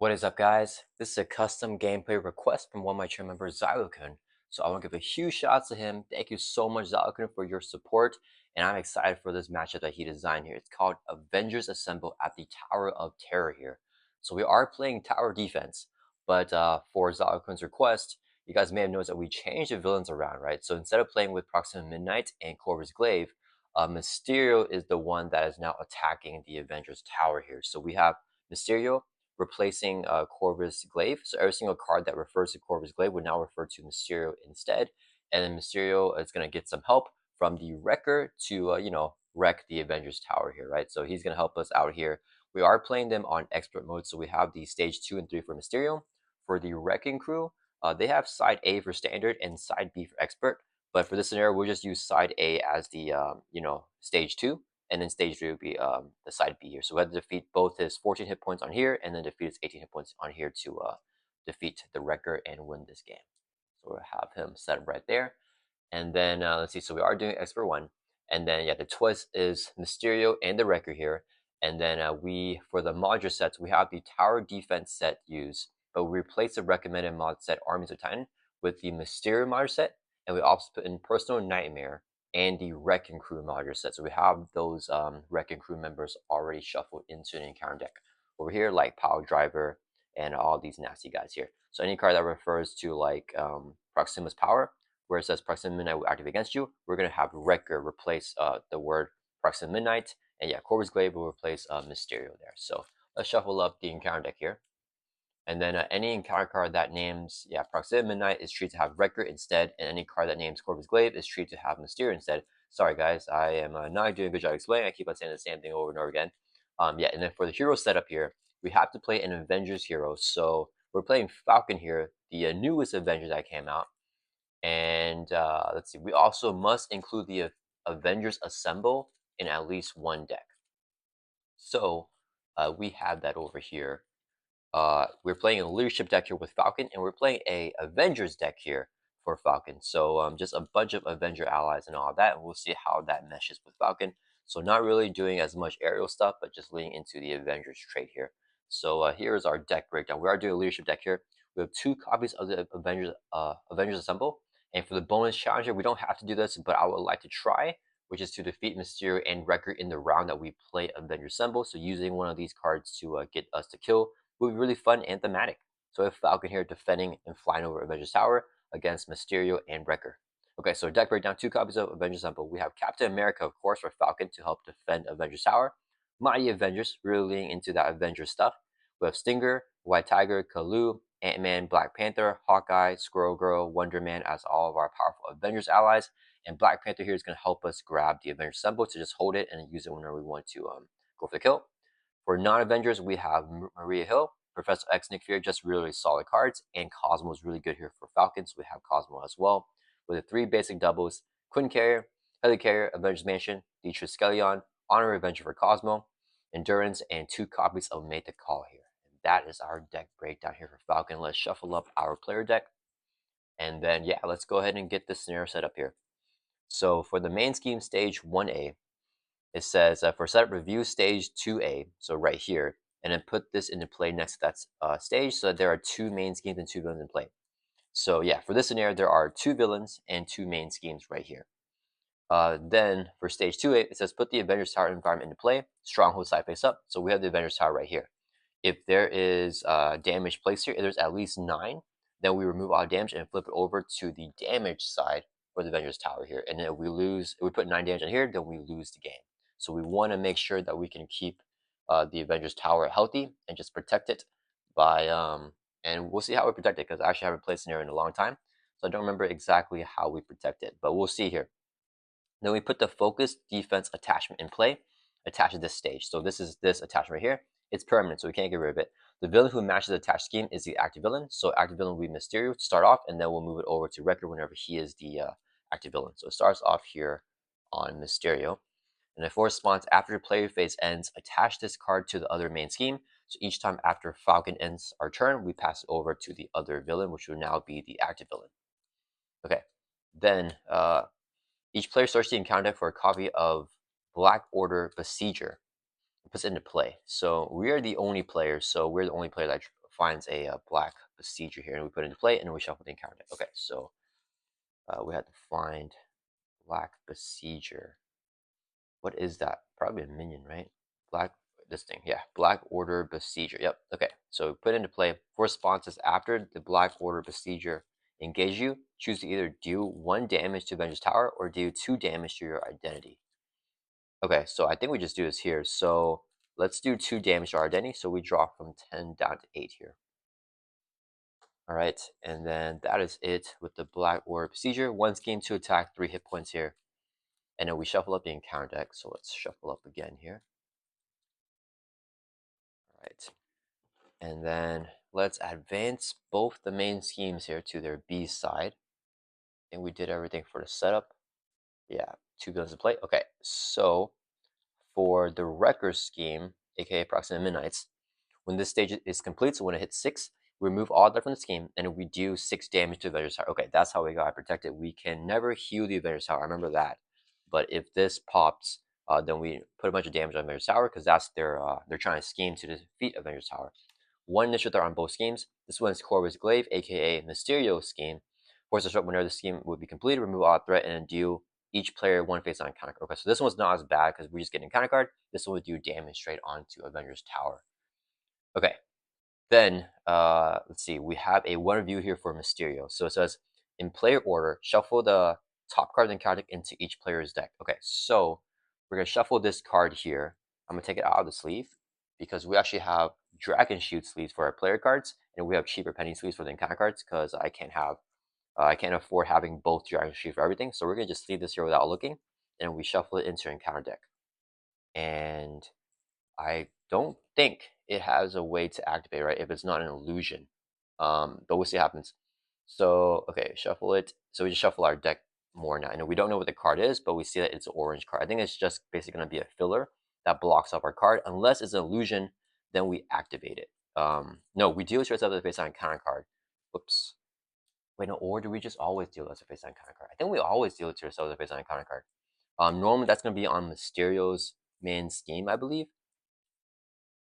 What is up, guys? This is a custom gameplay request from one of my channel members, Zylokun. So I want to give a huge shout out to him. Thank you so much, Zylokun, for your support. And I'm excited for this matchup that he designed here. It's called Avengers Assemble at the Tower of Terror here. So we are playing tower defense, but for Zylokun's request, you guys may have noticed that we changed the villains around, right? So instead of playing with Proxima Midnight and Corvus Glaive, Mysterio is the one that is now attacking the Avengers Tower here. So we have Mysterio replacing Corvus Glaive. So every single card that refers to Corvus Glaive would now refer to Mysterio instead. And then Mysterio is going to get some help from the Wrecker to, wreck the Avengers Tower here, right? So he's going to help us out here. We are playing them on expert mode. So we have the stage 2 and 3 for Mysterio. For the Wrecking Crew, they have side A for standard and side B for expert. But for this scenario, we'll just use side A as the, stage 2, and then stage 3 would be the side B here. So we have to defeat both his 14 hit points on here, and then defeat his 18 hit points on here to defeat the Wrecker and win this game. So we'll have him set up right there. And then let's see, so we are doing expert 1. And then, yeah, the twist is Mysterio and the Wrecker here. And then for the modular sets, we have the Tower Defense set used, but we replace the recommended mod set Armies of Titan with the Mysterio modular set, and we also put in Personal Nightmare and the Wrecking Crew modular set. So we have those Wrecking Crew members already shuffled into the encounter deck. Over here, like Power Driver and all these nasty guys here. So any card that refers to like Proxima's power, where it says Proxima Midnight will activate against you, we're going to have Wrecker replace the word Proxima Midnight. And yeah, Corvus Glaive will replace Mysterio there. So let's shuffle up the encounter deck here. And then any encounter card that names, Proxima Midnight is treated to have Wrecker instead, and any card that names Corvus Glaive is treated to have Mysterio instead. Sorry, guys, I am not doing a good job explaining. I keep on saying the same thing over and over again. And then for the hero setup here, we have to play an Avengers hero. So we're playing Falcon here, the newest Avengers that came out. And let's see, we also must include the Avengers Assemble in at least one deck. So we have that over here. We're playing a leadership deck here with Falcon, and we're playing a Avengers deck here for Falcon. So just a bunch of Avenger allies and all that, and we'll see how that meshes with Falcon. So not really doing as much aerial stuff, but just leaning into the Avengers trait here. So here's our deck breakdown. We are doing a leadership deck here. We have 2 copies of the Avengers Assemble, and for the bonus challenger, we don't have to do this, but I would like to try, which is to defeat Mysterio and Wrecker in the round that we play Avengers Assemble. So using one of these cards to get us to kill will be really fun and thematic. So we have Falcon here defending and flying over Avengers Tower against Mysterio and Wrecker. Okay, so deck breakdown, 2 copies of Avengers Assemble. We have Captain America, of course, for Falcon to help defend Avengers Tower. Mighty Avengers, really leaning into that Avengers stuff. We have Stinger, White Tiger, Kalu, Ant-Man, Black Panther, Hawkeye, Squirrel Girl, Wonder Man as all of our powerful Avengers allies. And Black Panther here is going to help us grab the Avengers Assemble to just hold it and use it whenever we want to go for the kill. For non-Avengers, we have Maria Hill, Professor X, Nick Fury, just really solid cards, and Cosmo is really good here for Falcons. We have Cosmo as well. With the 3 basic doubles, Quinn Carrier, Helicarrier, Avengers Mansion, Dietrich Skeleton, Honor Avenger for Cosmo, Endurance, and 2 copies of Made the Call here. And that is our deck breakdown here for Falcon. Let's shuffle up our player deck. And then, yeah, let's go ahead and get this scenario set up here. So for the main scheme stage 1A, it says for setup review stage 2A, so right here, and then put this into play next to that stage so that there are 2 main schemes and 2 villains in play. So yeah, for this scenario, there are 2 villains and 2 main schemes right here. Then for stage 2A, it says put the Avengers Tower environment into play, stronghold side face up. So we have the Avengers Tower right here. If there is damage placed here, if there's at least 9, then we remove all damage and flip it over to the damage side for the Avengers Tower here. And then if we put 9 damage on here, then we lose the game. So we want to make sure that we can keep the Avengers Tower healthy and just protect it by, and we'll see how we protect it because I actually haven't played scenario in a long time. So I don't remember exactly how we protect it, but we'll see here. Then we put the focus defense attachment in play, attached to this stage. So this is this attachment right here. It's permanent, so we can't get rid of it. The villain who matches the attached scheme is the active villain. So active villain will be Mysterio to start off, and then we'll move it over to Wrecker whenever he is the active villain. So it starts off here on Mysterio. And the force response after the player phase ends, attach this card to the other main scheme. So each time after Falcon ends our turn, we pass it over to the other villain, which will now be the active villain. Okay, then each player searches the encounter deck for a copy of Black Order Besieger and puts it into play. So we are the only player, so we're the only player that finds a black procedure here, and we put it into play, and then we shuffle the encounter deck. Okay, so we have to find black procedure. What is that? Probably a minion, right? Black, this thing, yeah. Black Order Besieger. Yep. Okay. So put into play 4 responses after the Black Order Besieger engage you. Choose to either do 1 damage to Avengers Tower or do 2 damage to your identity. Okay, so I think we just do this here. So let's do 2 damage to our identity. So we drop from 10 down to 8 here. All right, and then that is it with the Black Order Procedure. 1 scheme to attack, 3 hit points here. And then we shuffle up the encounter deck. So let's shuffle up again here. All right. And then let's advance both the main schemes here to their B side. And we did everything for the setup. Yeah, 2 villains to play. Okay, so for the Wrecker scheme, aka Proximate Midnights, when this stage is complete, so when it hits 6, we remove all that from the scheme, and we do 6 damage to the Avengers Tower. Okay, that's how we got protected. We can never heal the Avengers Tower. I remember that. But if this pops, then we put a bunch of damage on Avengers Tower because that's their they're trying to scheme to defeat Avengers Tower. 1 initial threat on both schemes. This one's Corvus Glaive, aka Mysterio scheme. Force a shot whenever the scheme would be completed, remove all threat, and deal each player 1 face on counter card. Okay, so this one's not as bad because we're just getting a counter card. This one would do damage straight onto Avengers Tower. Okay, then let's see. We have a 1 review here for Mysterio. So it says, in player order, shuffle the top card and counter deck into each player's deck. Okay, so we're gonna shuffle this card here. I'm gonna take it out of the sleeve because we actually have Dragon Shoot sleeves for our player cards, and we have cheaper penny sleeves for the encounter cards because I can't afford having both Dragon Shoot for everything. So we're gonna just leave this here without looking, and we shuffle it into an encounter deck. And I don't think it has a way to activate, right? If it's not an illusion. But we'll see what happens. So, okay, shuffle it. So we just shuffle our deck more now. And we don't know what the card is, but we see that it's an orange card. I think it's just basically going to be a filler that blocks off our card. Unless it's an illusion, then we activate it. No, we deal stress up as a face on counter card. Whoops. Wait, no, or do we just always deal as a face on counter card? I think we always deal to ourselves as a face on counter card. Normally that's going to be on Mysterio's main scheme, I believe.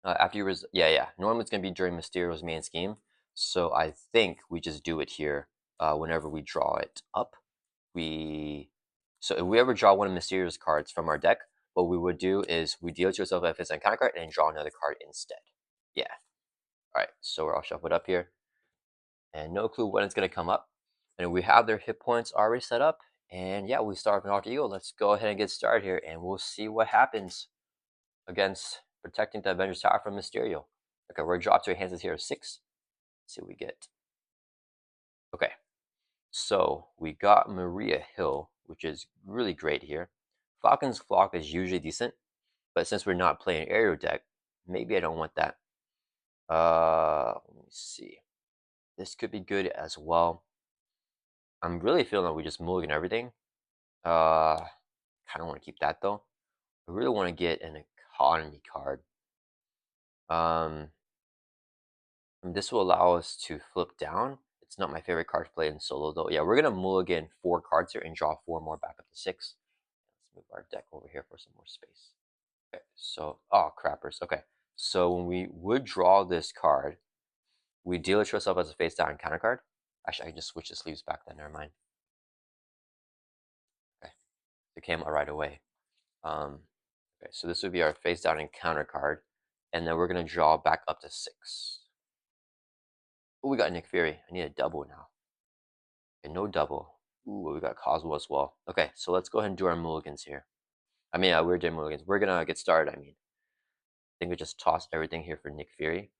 After you yeah. Normally it's gonna be during Mysterio's main scheme, so I think we just do it here. Whenever we draw it up, so if we ever draw one of Mysterio's cards from our deck, what we would do is we deal to ourselves if it's a counter card and draw another card instead. Yeah. All right. So we're all shuffled up here, and no clue when it's gonna come up. And we have their hit points already set up. And yeah, we start with an Alter Ego. Let's go ahead and get started here, and we'll see what happens against protecting the Avengers Tower from Mysterio. Okay, we're dropped to our hands here 6. Let's see what we get. Okay, so we got Maria Hill, which is really great here. Falcon's Flock is usually decent, but since we're not playing aerial deck, maybe I don't want that. Let me see. This could be good as well. I'm really feeling that we just mulligan everything. Kind of want to keep that though. I really want to get an economy card. And this will allow us to flip down. It's not my favorite card to play in solo though. Yeah, we're gonna mulligan 4 cards here and draw 4 more back up to 6. Let's move our deck over here for some more space. Okay, so crappers. Okay, so when we would draw this card, we deal it to ourselves as a face down counter card. Actually, I can just switch the sleeves back then. Never mind. Okay, it came out right away. Okay, so this would be our face down and counter card, and then we're gonna draw back up to 6. Oh, we got Nick Fury. I need a double now. Okay, no double. Ooh, we got Cosmo as well. Okay, so let's go ahead and do our mulligans here. I mean, we're doing mulligans. We're gonna get started. I think we just tossed everything here for Nick Fury.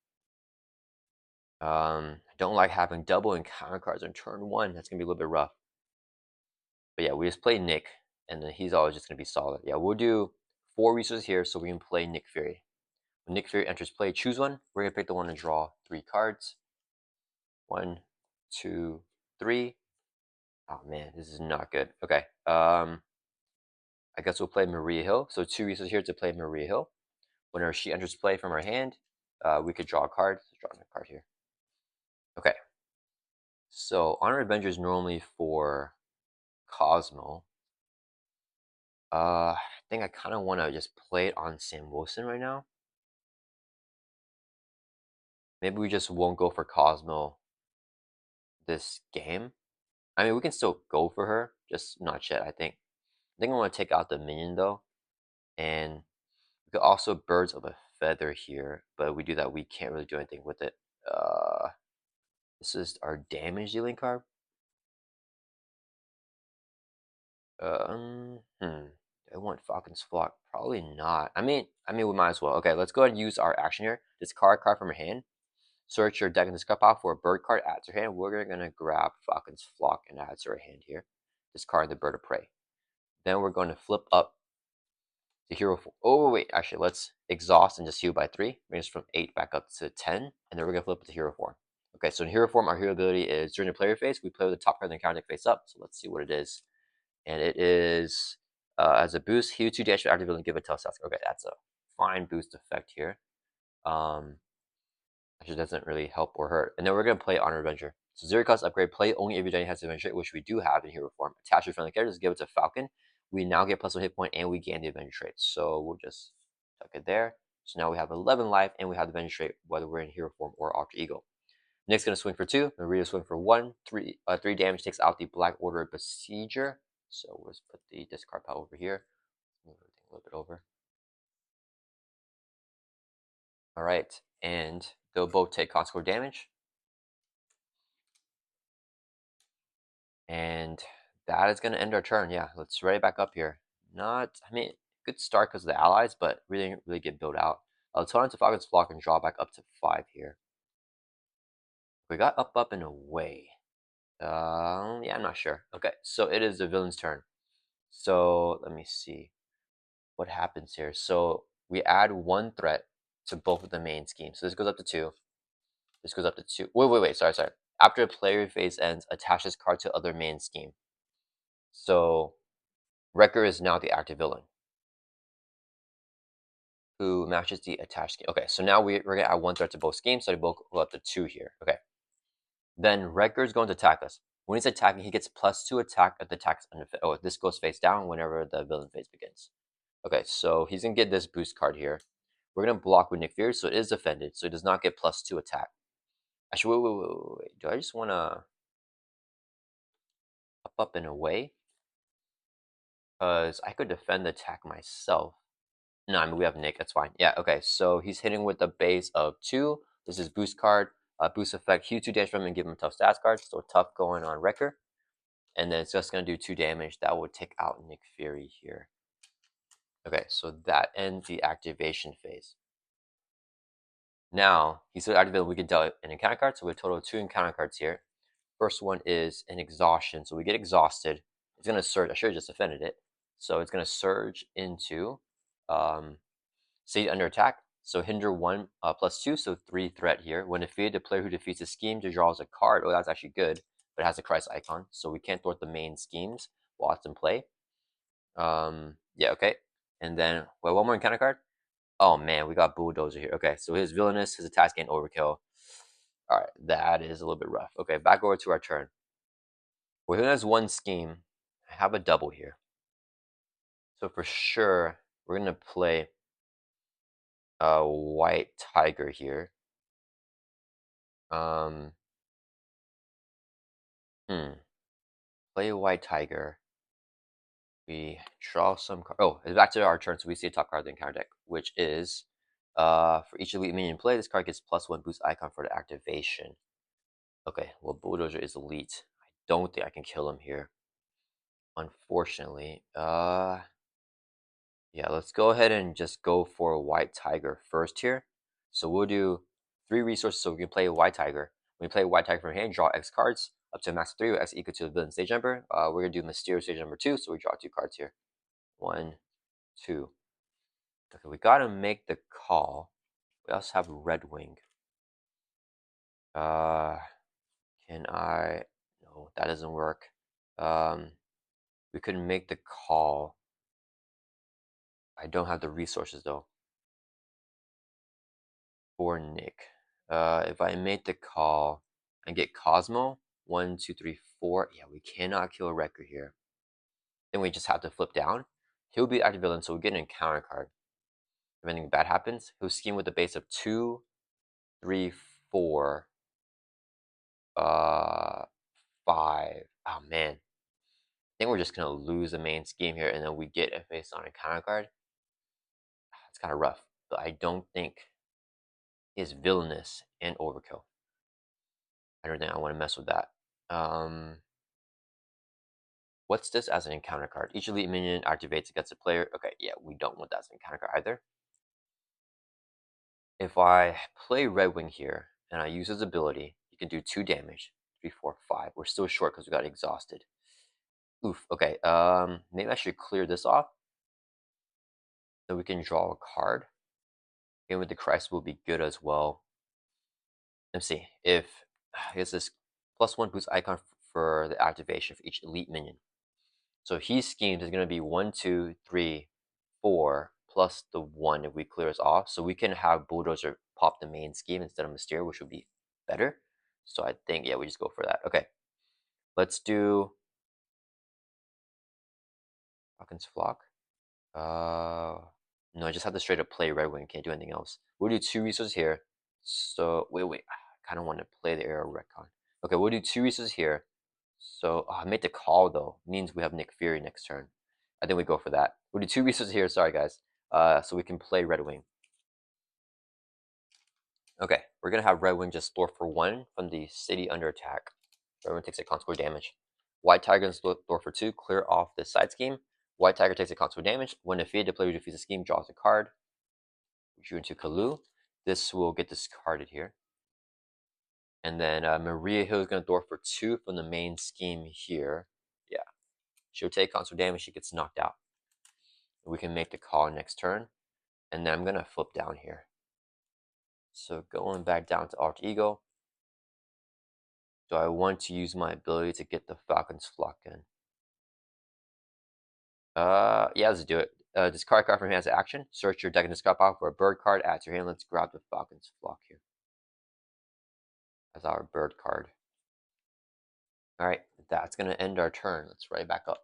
I don't like having double and counter cards on turn 1. That's gonna be a little bit rough. But yeah, we just play Nick, and then he's always just gonna be solid. Yeah, we'll do 4 resources here so we can play Nick Fury. When Nick Fury enters play, choose one. We're gonna pick the one to draw 3 cards. 1, 2, 3. Oh man, this is not good. Okay. I guess we'll play Maria Hill. So 2 resources here to play Maria Hill. Whenever she enters play from our hand, we could draw a card. Let's draw a card here. Okay. So Honor Avengers normally for Cosmo. I think I kind of want to just play it on Sam Wilson right now. Maybe we just won't go for Cosmo this game. I mean, we can still go for her, just not yet, I think. I think I want to take out the minion, though. And we could also Birds of a Feather here, but if we do that, we can't really do anything with it. This is our damage dealing card. Do I want Falcon's Flock? Probably not. I mean, we might as well. Okay, let's go ahead and use our action here. Discard a card from your hand. Search your deck and discard pile for a bird card. Add to your hand. We're gonna grab Falcon's Flock and add to our hand here. Discard the Bird of Prey. Then we're going to flip up the hero. Oh wait, actually, let's exhaust and just heal by 3. Bring us from 8 back up to 10, and then we're gonna flip it to hero form. Okay, so in hero form, our hero ability is during the player phase, we play with the top card in the counter deck face up. So let's see what it is. And it is as a boost, heal 2 damage for active and give a tough task. Okay, that's a fine boost effect here. Actually doesn't really help or hurt. And then we're gonna play Honor Avenger. So 0 cost upgrade, play only if your Johnny has Avenger trait, which we do have in hero form. Attach your friendly characters, give it to Falcon. We now get +1 hit point and we gain the Avenger trait. So we'll just tuck it there. So now we have 11 life and we have the Avenger trait, whether we're in hero form or alter ego. Nick's gonna swing for 2. Maria swing for 1. 3 damage takes out the Black Order Besieger. So we'll just put the discard pile over here. Move everything a little bit over. All right, and they'll both take consequential damage. And that is going to end our turn. Yeah, let's ready back up here. I mean, good start because of the allies, but really, really get built out. Let's hold on to Falcon's Flock and draw back up to 5 here. We got up, and away. Yeah, I'm not sure. Okay, so it is the villain's turn. So let me see what happens here. So we add 1 threat to both of the main schemes. So this goes up to 2. This goes up to 2. Wait. Sorry. After a player phase ends, attach this card to other main scheme. So Wrecker is now the active villain who matches the attached scheme. Okay, so now we're going to add 1 threat to both schemes, so they both go up to 2 here. Okay. Then Wrecker is going to attack us. When he's attacking, he gets +2 attack at the attacks under. Oh, this goes face down whenever the villain phase begins. Okay, so he's going to get this boost card here. We're going to block with Nick Fury, so it is defended, so it does not get +2 attack. Actually, wait. Do I just want to up and away? Because I could defend the attack myself. No, I mean, we have Nick. That's fine. Yeah, okay. So he's hitting with a base of 2. This is boost card. Boost effect. Heal 2 damage from him and give him a tough stats card. So tough going on Wrecker. And then it's just going to do 2 damage. That will take out Nick Fury here. Okay, so that ends the activation phase. Now, he's activated. We can deal an encounter card. So we have a total of 2 encounter cards here. First one is an exhaustion. So we get exhausted. It's going to surge. I should have just defended it. So it's going to surge into State under attack. So hinder 1 +2, so 3 threat here. When defeated, the player who defeats the scheme draws a card. Oh, that's actually good, but it has a crisis icon, so we can't thwart the main schemes while it's in play. Yeah, okay. And then, wait, one more encounter card? Oh man, we got Bulldozer here. Okay, so his villainous, his attacks gain overkill. Alright, that is a little bit rough. Okay, back over to our turn. Within this 1 scheme, I have a double here. So for sure, we're going to play a White Tiger here. Play a White Tiger. We draw some card. Oh, it's back to our turn, so we see a top card of the encounter deck, which is for each elite minion play, this card gets +1 boost icon for the activation. Okay, well, Bulldozer is elite. I don't think I can kill him here, unfortunately. Yeah, let's go ahead and just go for a White Tiger first here. So we'll do 3 resources so we can play a White Tiger. When we play a White Tiger from hand, draw X cards up to a max of 3, with X equal to the villain stage number. We're going to do Mysterio stage number 2, so we draw 2 cards here. 1, 2. Okay, we got to make the call. We also have Red Wing. Can I? No, that doesn't work. We could make the call. I don't have the resources though. For Nick. If I make the call and get Cosmo, 1, 2, 3, 4. Yeah, we cannot kill a Wrecker here. Then we just have to flip down. He'll be active villain, so we get an encounter card. If anything bad happens, he'll scheme with a base of 2, 3, 4, 5. Oh man, I think we're just gonna lose the main scheme here, and then we get a face on a counter card. It's kind of rough, but I don't think is villainous and overkill. I don't think I want to mess with that. What's this as an encounter card? Each elite minion activates against a player. Okay, yeah, we don't want that as an encounter card either. If I play Red Wing here and I use his ability, he can do 2 damage. 3, 4, 5. We're still short because we got exhausted. Oof. Okay. Maybe I should clear this off so we can draw a card. Game with the Christ will be good as well. Let's see if I guess this +1 boost icon for the activation for each elite minion. So he's schemed is going to be 1, 2, 3, 4 plus the 1 if we clear us off. So we can have Bulldozer pop the main scheme instead of Mysterio, which would be better. So I think, yeah, we just go for that. Okay. Let's do Falcon's Flock. No, I just have to straight up play Red Wing. Can't do anything else. We'll do 2 resources here. So, wait. I kind of want to play the Arrow Retcon. Okay, we'll do 2 resources here. So, I made the call, though. Means we have Nick Fury next turn. I think we go for that. We'll do 2 resources here. Sorry, guys. So we can play Red Wing. Okay, we're going to have Red Wing just store for 1 from the city under attack. Red Wing takes a consequence damage. White Tiger and store for 2. Clear off the side scheme. White Tiger takes a consequence damage. When defeated, the player who defeats the scheme draws a card. We shoot into Kalu. This will get discarded here. And then Maria Hill is going to door for 2 from the main scheme here. Yeah. She'll take console damage. She gets knocked out. We can make the call next turn. And then I'm going to flip down here. So going back down to Alter Ego. Do I want to use my ability to get the Falcon's Flock in? Yeah, let's do it. Discard card from hand as action. Search your deck and discard pile for a bird card. Add to your hand. Let's grab the Falcon's Flock here as our bird card. Alright, that's going to end our turn. Let's write back up.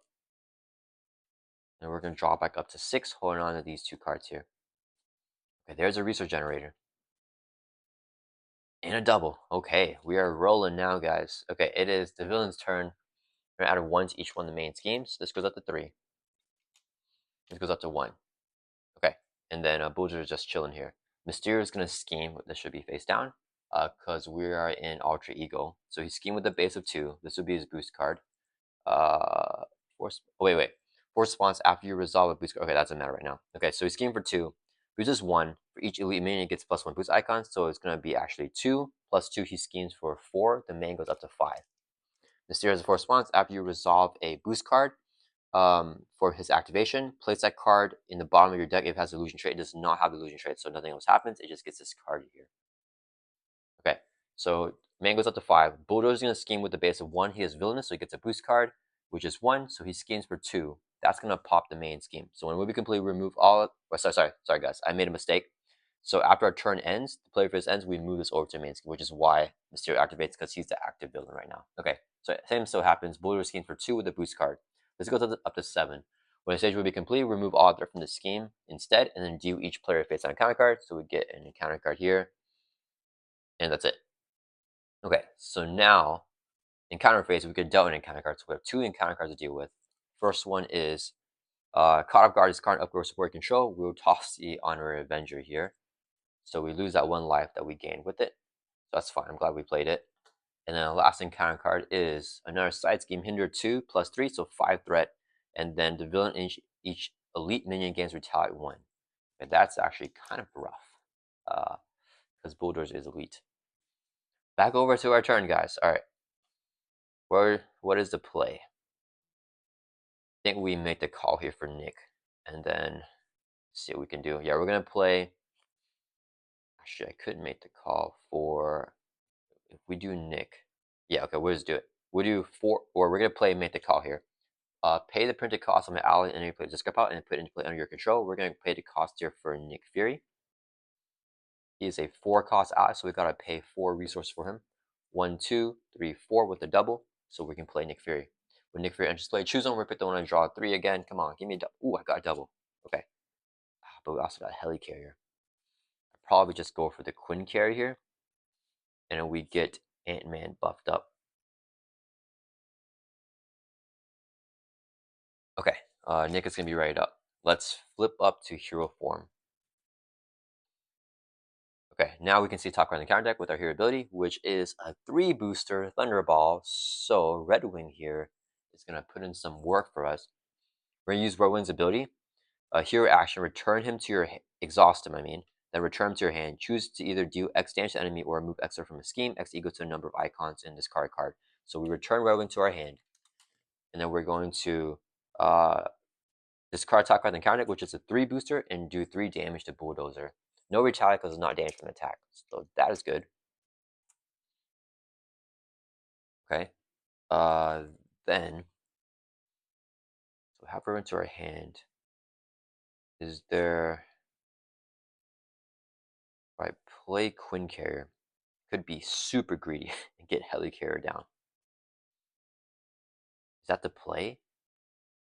And we're going to draw back up to 6, holding on to these 2 cards here. Okay, there's a resource generator. And a double. Okay, we are rolling now, guys. Okay, it is the villain's turn. We're going to add 1 to each one of the main schemes. This goes up to 3. This goes up to 1. Okay, and then Bulldozer is just chilling here. Mysterio is going to scheme. This should be face down because we are in Ultra Ego. So he schemed with a base of 2. This would be his boost card. Wait. 4 spawns after you resolve a boost card. Okay, that doesn't matter right now. Okay, so he schemed for 2. Boost is 1. For each elite minion, it gets +1 boost icon. So it's going to be actually 2 plus 2. He schemes for 4. The main goes up to 5. Mysterio has 4 spawns after you resolve a boost card. For his activation, place that card in the bottom of your deck if it has illusion trait. It does not have illusion trait, so nothing else happens. It just gets discarded here. Okay, so man goes up to 5. Bulldozer is going to scheme with the base of 1. He is villainous, so he gets a boost card, which is 1. So he schemes for 2. That's going to pop the main scheme. So when movie complete, remove all. Sorry, guys. I made a mistake. So after our turn ends, the player phase ends, we move this over to the main scheme, which is why Mysterio activates because he's the active villain right now. Okay, so same still happens. Bulldozer schemes for 2 with a boost card. This goes up to 7. When the stage will be complete, remove all threat from the scheme instead, and then deal each player face on a counter card. So we get an encounter card here, and that's it. Okay, so now encounter phase, we can deal an encounter card. So we have 2 encounter cards to deal with. First one is caught off guard is card upgrade support control. We'll toss the honorary Avenger here, so we lose that 1 life that we gained with it. So that's fine. I'm glad we played it. And then the last encounter card is another side scheme, hinder 2 plus 3, so 5 threat. And then the villain in each elite minion gains retaliate 1. And that's actually kind of rough because Bulldozer is elite. Back over to our turn, guys. All right. What is the play? I think we make the call here for Nick. And then see what we can do. Yeah, we're going to play. Actually, I could make the call for. If we do Nick. Yeah, okay, we'll just do it. We'll do 4, or we're going to play make the call here. Pay the printed cost on the ally and any play discard out and put it into play under your control. We're going to pay the cost here for Nick Fury. He is a 4 cost ally, so we got to pay 4 resources for him. 1, 2, 3, 4 with the double, so we can play Nick Fury. When Nick Fury enters play, choose one. We pick the one and draw 3 again. Come on, give me a double. Ooh, I got a double. Okay. But we also got a heli carrier. I'd probably just go for the Quinn carrier here. and then we get Ant-Man buffed up. Okay, Nick is gonna be ready up. Let's flip up to hero form. Okay, now we can see top card in the counter deck with our hero ability, which is a 3 booster Thunderball. So Red Wing here is gonna put in some work for us. We're gonna use Red Wing's ability. Hero action, return him to your exhaust him, then return him to your hand. Choose to either do X damage to the enemy or remove X from a scheme. X equals to the number of icons in this card. So we return Red Wing to our hand, and then we're going to discard top card in the counter deck, which is a 3 booster, and do 3 damage to Bulldozer. No retaliate because it's not damaged from attack, so that is good. Okay. Then so have her into our hand. Is there? Right, play Quinn Carrier. Could be super greedy and get Helicarrier down. Is that the play?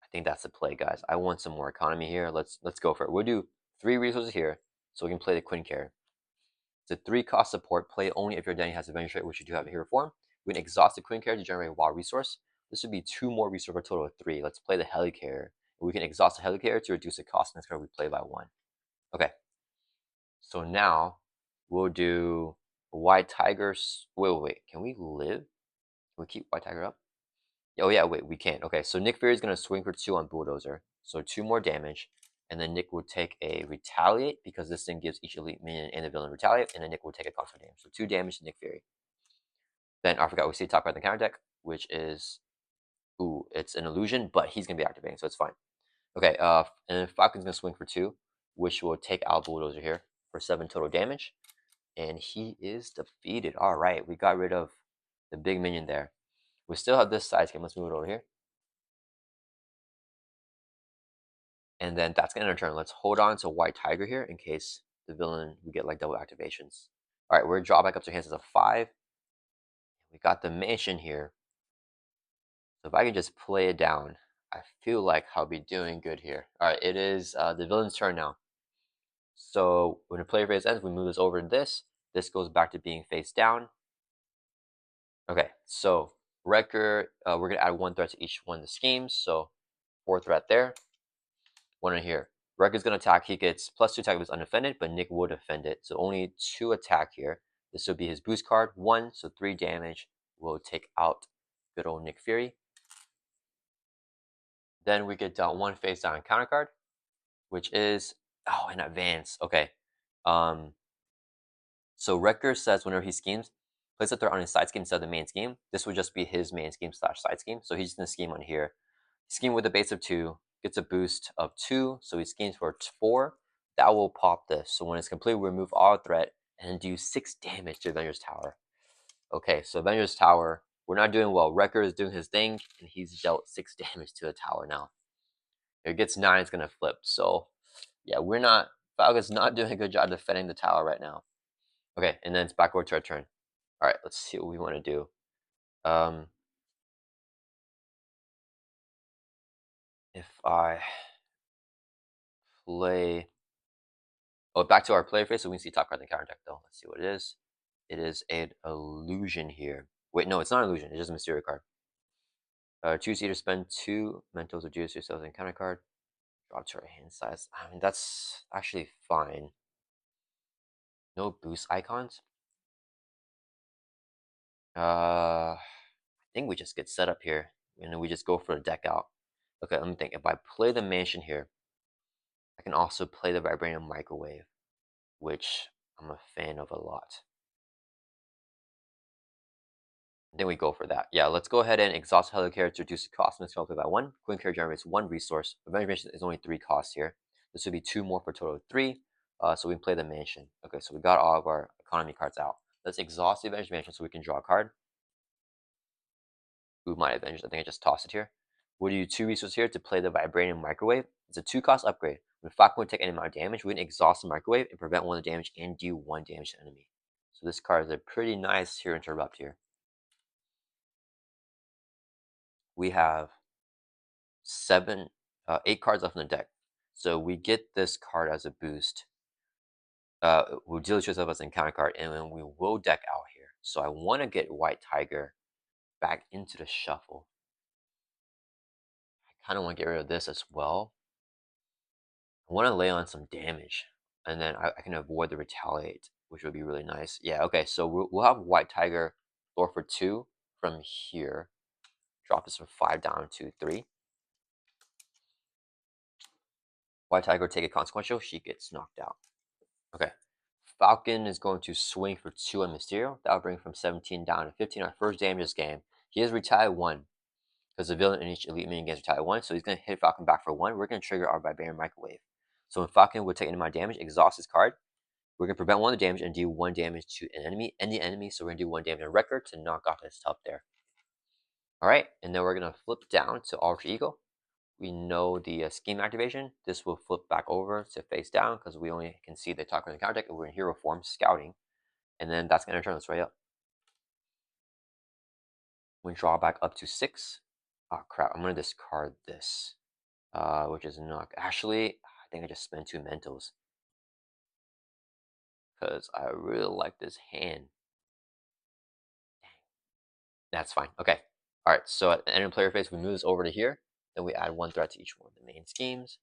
I think that's the play, guys. I want some more economy here. Let's go for it. We'll do 3 resources here, so we can play the Quinn Carrier. It's a 3 cost support. Play only if your identity has Avengers trait, which you do have in hero form. We can exhaust the Quinn Carrier to generate a wild resource. This would be 2 more resources for a total of 3. Let's play the Helicarrier. We can exhaust the Helicarrier to reduce the cost. Next card we play by 1. Okay. So now we'll do White Tigers. Wait. Can we live? Can we keep White Tiger up? Oh yeah, wait, we can't. Okay, so Nick Fury is gonna swing for 2 on Bulldozer. So 2 more damage. And then Nick will take a retaliate because this thing gives each elite minion and the villain retaliate, and then Nick will take a constant damage. So 2 damage to Nick Fury. Then I forgot we see top card in the counter deck, which is it's an illusion, but he's gonna be activating, so it's fine. Okay, and then Falcon's gonna swing for 2, which will take out Bulldozer here for 7 total damage. And he is defeated. Alright, we got rid of the big minion there. We still have this side scheme. Let's move it over here. And then that's gonna end our turn. Let's hold on to White Tiger here in case the villain, we get like double activations. Alright, we're draw back up to hands as a 5. We got the mansion here. So if I can just play it down, I feel like I'll be doing good here. Alright, it is the villain's turn now. So when the player phase ends, we move this over to this. This goes back to being face down. Okay, so Wrecker, we're gonna add 1 threat to each one of the schemes. So 4 threat there. 1 in here. Wrecker's gonna attack. He gets +2 attack if it's undefended, but Nick will defend it. So only 2 attack here. This will be his boost card. 1, so 3 damage will take out good old Nick Fury. Then we get down 1 face down counter card, which is in advance. Okay. So Wrecker says whenever he schemes, place a threat on his side scheme instead of the main scheme. This would just be his main scheme / side scheme. So he's gonna scheme on here. Scheme with a base of 2, gets a boost of 2, so he schemes for 4. That will pop this. So when it's complete, we remove all threat and do 6 damage to Avengers Tower. Okay, so Avengers Tower, we're not doing well. Wrecker is doing his thing, and he's dealt 6 damage to the tower now. If it gets 9, it's gonna flip. So yeah, Falcon's not doing a good job defending the tower right now. Okay, and then it's back over to our turn. All right, let's see what we want to do. If I play, back to our player phase, so we can see top card in the counter deck though. Let's see what it is. It is an illusion here. Wait, no, it's not an illusion. It's just a Mysterio card. Choose either spend 2 mentals or juice yourself in counter card. Drop to our hand size. I mean, that's actually fine. No boost icons. I think we just get set up here, and then we just go for the deck out. Okay, let me think. If I play the mansion here, I can also play the vibranium microwave, which I'm a fan of a lot. Then we go for that. Yeah, let's go ahead and exhaust Helicarrier to reduce the cost. Let's by 1. Quinn Carrier generates 1 resource. Avengers Mansion is only 3 costs here. This would be 2 more for a total of 3. So we can play the mansion. Okay, so we got all of our economy cards out. Let's exhaust the Avengers Mansion so we can draw a card. Ooh, my Avengers. I think I just tossed it here. We'll do 2 resources here to play the vibranium microwave. It's a 2 cost upgrade. When Falcon would take any amount of damage, we can exhaust the microwave and prevent 1 of the damage and do 1 damage to enemy. So this card is a pretty nice here interrupt here. We have 8 cards left in the deck. So we get this card as a boost. We'll deal with yourself as an encounter card, and then we will deck out here. So I want to get White Tiger back into the shuffle. I kind of want to get rid of this as well. I want to lay on some damage, and then I can avoid the retaliate, which would be really nice. Yeah, okay, so we'll have White Tiger lure for 2 from here. Drop this from 5 down to 3. White Tiger take a consequential, she gets knocked out. Okay. Falcon is going to swing for 2 on Mysterio. That'll bring from 17 down to 15. Our first damage this game. He has retaliate 1. Because the villain in each elite minion gets retaliate 1. So he's going to hit Falcon back for 1. We're going to trigger our Barbarian Microwave. So when Falcon would take any amount of damage, exhaust his card. We're going to prevent 1 of the damage and do 1 damage to an enemy. Any enemy. So we're going to do 1 damage on record to knock off his top there. Alright. And then we're going to flip down to Alter Ego. We know the scheme activation. This will flip back over to face down because we only can see the top card in the counter deck if we're in hero form, scouting. And then that's going to turn us right up. We draw back up to 6. Oh crap, I'm going to discard this. Which is not... Actually, I think I just spent 2 mentals. Because I really like this hand. Dang. That's fine. Okay. Alright, so at the end of player phase, we move this over to here. Then we add 1 threat to each one of the main schemes.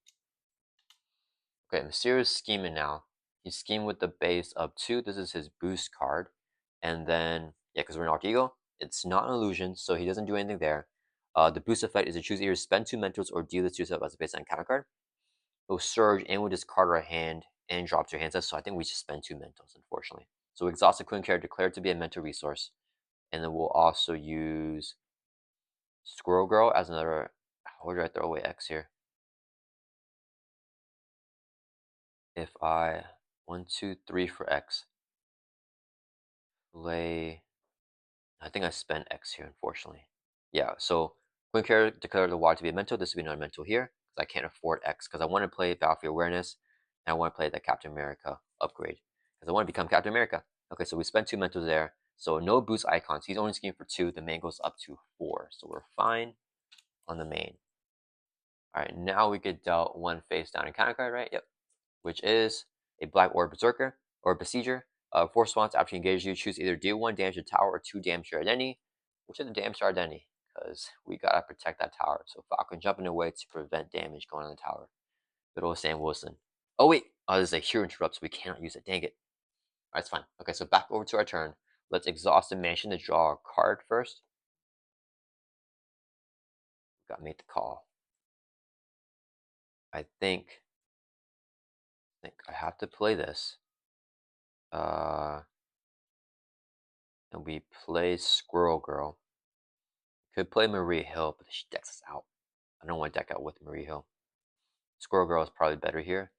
Okay, Mysterio's scheming now. He's scheming with the base of 2. This is his boost card. And then, yeah, because we're in Alter Ego, it's not an illusion, so he doesn't do anything there. The boost effect is to choose either spend 2 mentals or deal this to yourself as a baseline counter card. It will surge and we'll discard our hand and drop to your hand set, so I think we just spend 2 mentals, unfortunately. So we exhaust a Queen card declared to be a mental resource. And then we'll also use Squirrel Girl as another... Where did I throw away X here? If I 1, 2, 3 for X, play. I think I spent X here, unfortunately. Yeah, so Queen Carrier declare the water to be a mental. This would be non mental here because I can't afford X because I want to play Battlefield Awareness and I want to play the Captain America upgrade because I want to become Captain America. Okay, so we spent 2 mentals there. So no boost icons. He's only scheming for 2. The main goes up to 4. So we're fine on the main. All right, now we get dealt 1 face down encounter card, right? Yep. Which is a Black Orb Berserker or Besieger. 4 spawns after you engage you, choose either deal 1 damage to the tower or 2 damage to your identity. Which is the damage to our identity? Because we gotta protect that tower. So Falcon jumping away to prevent damage going on the tower. Good old Sam Wilson. Oh wait, this is a hero interrupt, so we cannot use it. Dang it. Alright, it's fine. Okay, so back over to our turn. Let's exhaust the mansion to draw a card first. Gotta make the call. I think I have to play this. And we play Squirrel Girl. Could play Marie Hill, but she decks us out. I don't want to deck out with Marie Hill. Squirrel Girl is probably better here.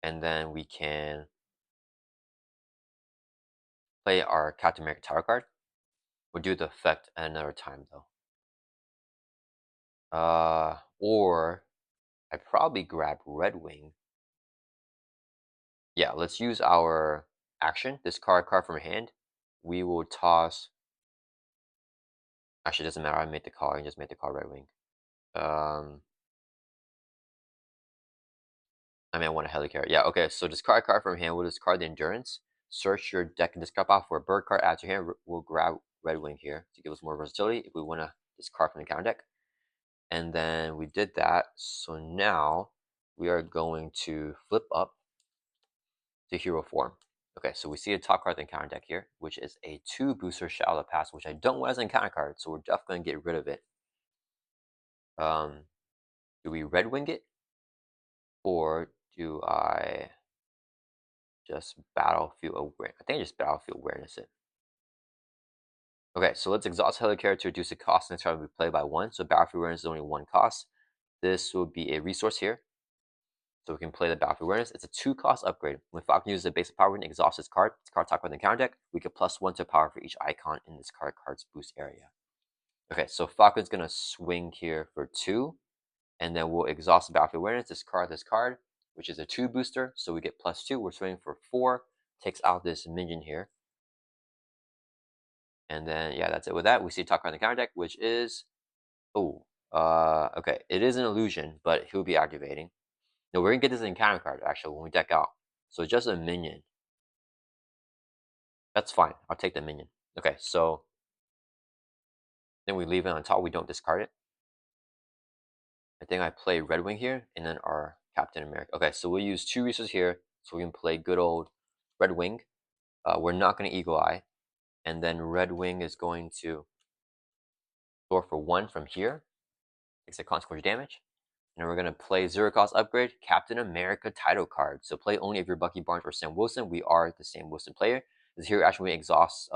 And then we can play our Captain America Tower card. We'll do the effect at another time though. Or I probably grab Red Wing. Yeah, let's use our action. Discard card from hand. We will toss. Actually, it doesn't matter. I made the call. I just made the call Red Wing. I mean, I want a Helicarrier. Yeah, okay. So discard card from hand. We'll discard the Endurance. Search your deck and discard off for a bird card. Add to your hand. We'll grab Red Wing here to give us more versatility if we want to discard from the counter deck. And then we did that. So now we are going to flip up to hero form. Okay, so we see a top card in the counter deck here, which is a 2 booster Shadow Pass, which I don't want as an encounter card, so we're definitely going to get rid of it. Do we Red Wing it? Or do I just Battlefield Awareness? I think I just Battlefield Awareness it. Okay, so let's exhaust Helicarrier to reduce the cost next time we play by 1. So Battlefield Awareness is only 1 cost. This will be a resource here. So we can play the Battlefield Awareness. It's a 2 cost upgrade. When Falcon uses a basic power and exhausts its card top card in the counter deck, we get +1 to power for each icon in this card's boost area. Okay, so Falcon's gonna swing here for 2, and then we'll exhaust the Battlefield Awareness, discard this card, which is a 2 booster, so we get +2. We're swinging for 4, takes out this minion here. And then, yeah, that's it with that. We see top card in the counter deck, which is, okay, it is an illusion, but he'll be activating. No, we're gonna get this encounter card, actually, when we deck out. So just a minion. That's fine. I'll take the minion. Okay, so then we leave it on top. We don't discard it. I think I play Red Wing here, and then our Captain America. Okay, so we'll use 2 resources here, so we can play good old Red Wing. We're not going to Eagle Eye, and then Red Wing is going to store for 1 from here. Takes a consequential damage. And we're going to play zero cost upgrade, Captain America title card. So play only if you're Bucky Barnes or Sam Wilson. We are the Sam Wilson player. This here actually exhausts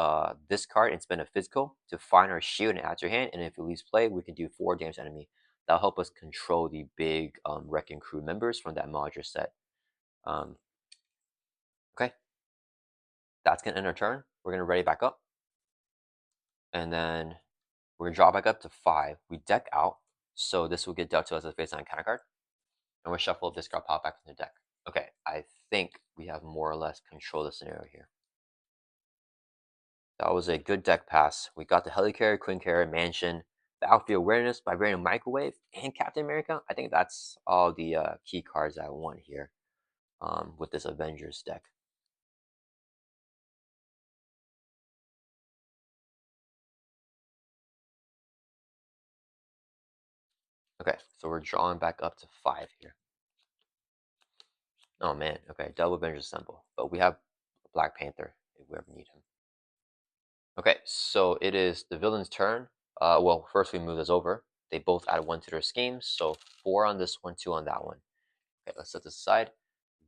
this card and spend a physical to find our shield and add to your hand. And if it leaves play, we can do 4 damage to enemy. That'll help us control the big Wrecking Crew members from that modular set. Um, okay, that's going to end our turn. We're going to ready back up. And then we're going to draw back up to 5. We deck out. So this will get dealt to us as a face-on counter card. And we'll shuffle this card, pop back in the deck. Okay, I think we have more or less control the scenario here. That was a good deck pass. We got the Helicarrier, Queen Carrier, Mansion, Battlefield Awareness, Vibranium Microwave, and Captain America. I think that's all the key cards I want here with this Avengers deck. Okay, so we're drawing back up to 5 here. Oh man, okay, double Avengers Assemble. But we have Black Panther if we ever need him. Okay, so it is the villain's turn. Well, first we move this over. They both add 1 to their schemes, so 4 on this one, 2 on that one. Okay, let's set this aside.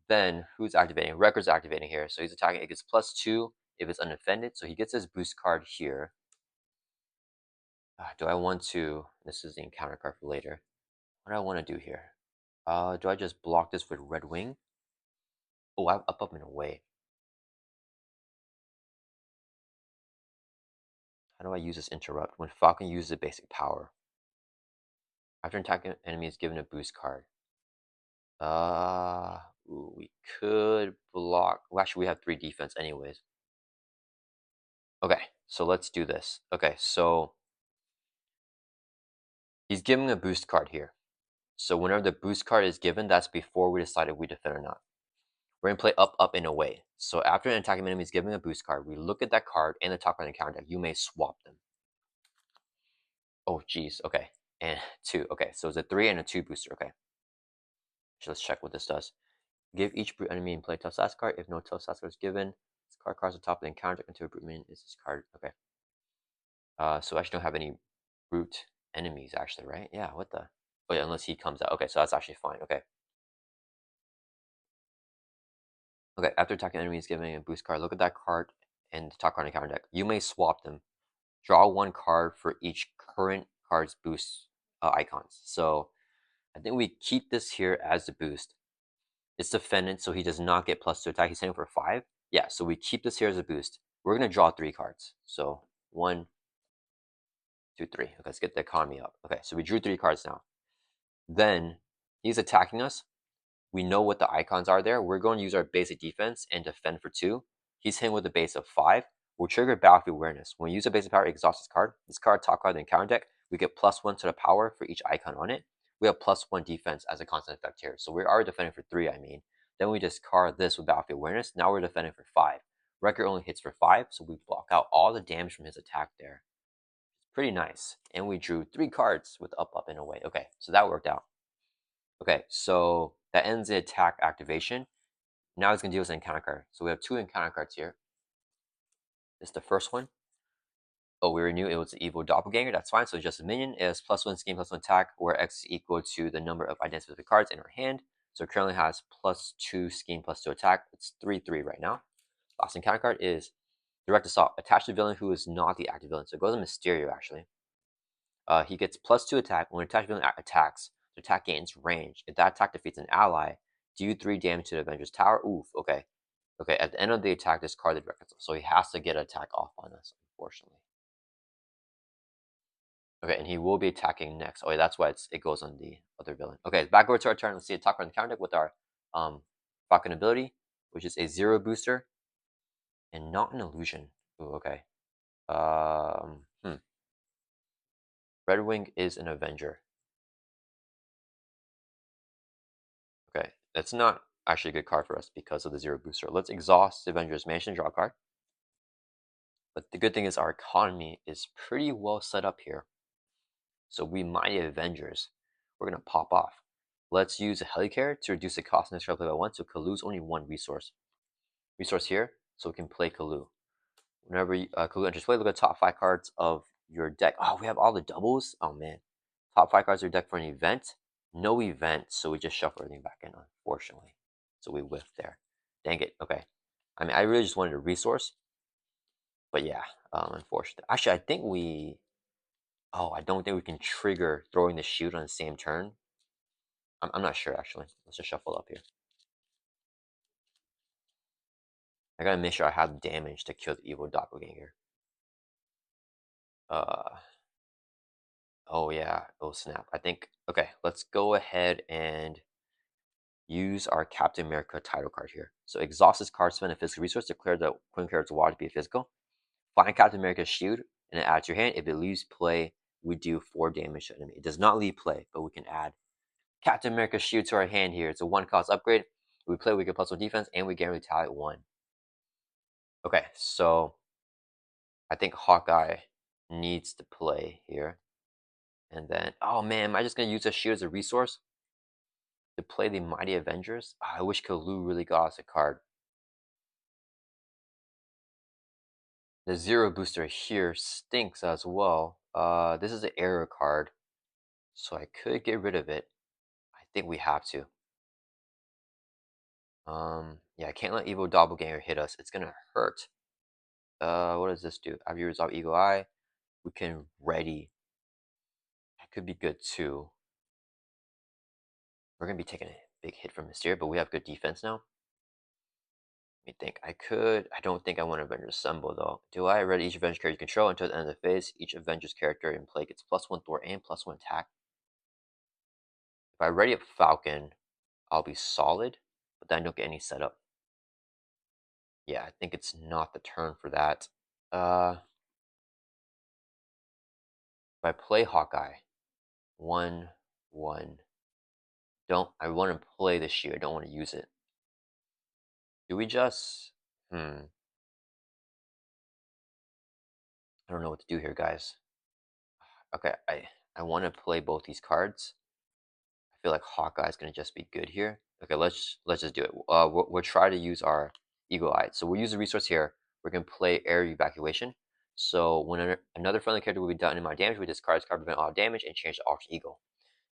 Then who's activating? Record's activating here, so he's attacking. It gets +2 if it's unoffended, so he gets his boost card here. Do I want to? This is the encounter card for later. What do I want to do here? Do I just block this with Red Wing? Oh, I have up, and away. How do I use this interrupt? When Falcon uses a basic power. After attacking enemy is given a boost card. We could block. Well, actually, we have 3 defense anyways. Okay, so let's do this. Okay, so he's giving a boost card here. So whenever the boost card is given, that's before we decide if we defend or not. We're gonna play up, and away. So after an attacking enemy is giving a boost card, we look at that card and the top card in the counter deck. You may swap them. Oh, geez. Okay, and 2. Okay, so it's a 3 and a 2 booster. Okay, so let's check what this does. Give each brute enemy in play tough stats card. If no tough stats card is given, this cards on top of the encounter deck until a brute minion is this card. Okay. So I actually don't have any brute enemies actually, right? Yeah. What the? Oh yeah, unless he comes out. Okay, so that's actually fine. Okay. Okay. After attacking enemies giving a boost card, look at that card and the top card in the counter deck. You may swap them. Draw 1 card for each current card's boost icons. So I think we keep this here as the boost. It's defendant, so he does not get +2 attack. He's hitting for 5. Yeah, so we keep this here as a boost. We're gonna draw 3 cards. So 1, 2, 3. Okay, let's get the economy up. Okay, so we drew 3 cards now. Then he's attacking us. We know what the icons are there. We're going to use our basic defense and defend for 2. He's hitting with a base of 5. We'll trigger Battlefield Awareness. When we use a basic power, exhaust this card. This card, top card, then counter deck. We get +1 to the power for each icon on it. We have +1 defense as a constant effect here. So we are defending for 3, I mean. Then we discard this with Battlefield Awareness. Now we're defending for 5. Record only hits for 5, so we block out all the damage from his attack there. Pretty nice. And we drew 3 cards with up, and away. Okay, so that worked out. Okay, so that ends the attack activation. Now it's going to deal with an encounter card. So we have 2 encounter cards here. This is the first one. Oh, we already knew it was the evil doppelganger. That's fine. So just a minion is +1 scheme, +1 attack, where X is equal to the number of identified cards in our hand. So it currently has +2 scheme, +2 attack. It's 3/3 right now. Last encounter card is direct assault. Attach the villain who is not the active villain. So it goes to Mysterio actually. He gets +2 attack. When an attached villain attacks, the attack gains range. If that attack defeats an ally, do 3 damage to the Avengers Tower. Oof, okay. Okay, at the end of the attack, discard the direct assault. So he has to get an attack off on us, unfortunately. Okay, and he will be attacking next. Oh, yeah, that's why it goes on the other villain. Okay, back over to our turn. Let's see attack on the counter deck with our Falcon ability, which is a 0 booster and not an illusion. Ooh, okay. Red Wing is an Avenger. Okay, that's not actually a good card for us because of the 0 booster. Let's exhaust the Avengers Mansion, draw a card. But the good thing is our economy is pretty well set up here. So we mighty Avengers. We're gonna pop off. Let's use a helicarrier to reduce the cost of next play by one, so Kalu's only one resource. Resource here, so we can play Kalu. Whenever Kalu enters play, look at the top 5 cards of your deck. Oh, we have all the doubles? Oh man. Top 5 cards of your deck for an event? No event, so we just shuffle everything back in, unfortunately. So we whiffed there. Dang it. Okay. I mean, I really just wanted a resource. But yeah, unfortunately. Actually, I think we... Oh, I don't think we can trigger throwing the shoot on the same turn. I'm not sure, actually. Let's just shuffle up here. I gotta make sure I have damage to kill the evil doppelganger. Oh yeah, oh snap. I think, okay, let's go ahead and use our Captain America title card here. So exhaust this card, spend a physical resource, declare the queen card's wall to be a physical. Find Captain America's shield and add to your hand. If it leaves play, we do 4 damage to enemy. It does not leave play, but we can add Captain America's shield to our hand here. It's a 1 cost upgrade. If we play, we get +1 defense, and we guarantee tally 1. Okay, so I think Hawkeye needs to play here. And then, oh man, am I just going to use a shield as a resource to play the Mighty Avengers? I wish Kalu really got us a card. The Zero Booster here stinks as well. This is an error card, so I could get rid of it. I think we have to. Yeah, I can't let Evil Doppelganger hit us. It's gonna hurt. What does this do? After you resolve Eagle Eye, we can ready. That could be good too. We're gonna be taking a big hit from Mysterio, but we have good defense now. Let me think. I don't think I want to Avengers Assemble though. Do I ready each Avengers character you control until the end of the phase? Each Avengers character in play gets +1 Thor and +1 attack. If I ready up Falcon, I'll be solid, but then I don't get any setup. Yeah, I think it's not the turn for that. If I play Hawkeye, 1/1. I want to play the shield. I don't want to use it. Do we just? I don't know what to do here, guys. Okay, I want to play both these cards. I feel like Hawkeye is gonna just be good here. Okay, let's just do it. We'll try to use our Eagle Eye. So we'll use a resource here. We're gonna play Air Evacuation. So when another friendly character will be done in my damage, we discard this card, prevent all damage, and change the Alter Eagle.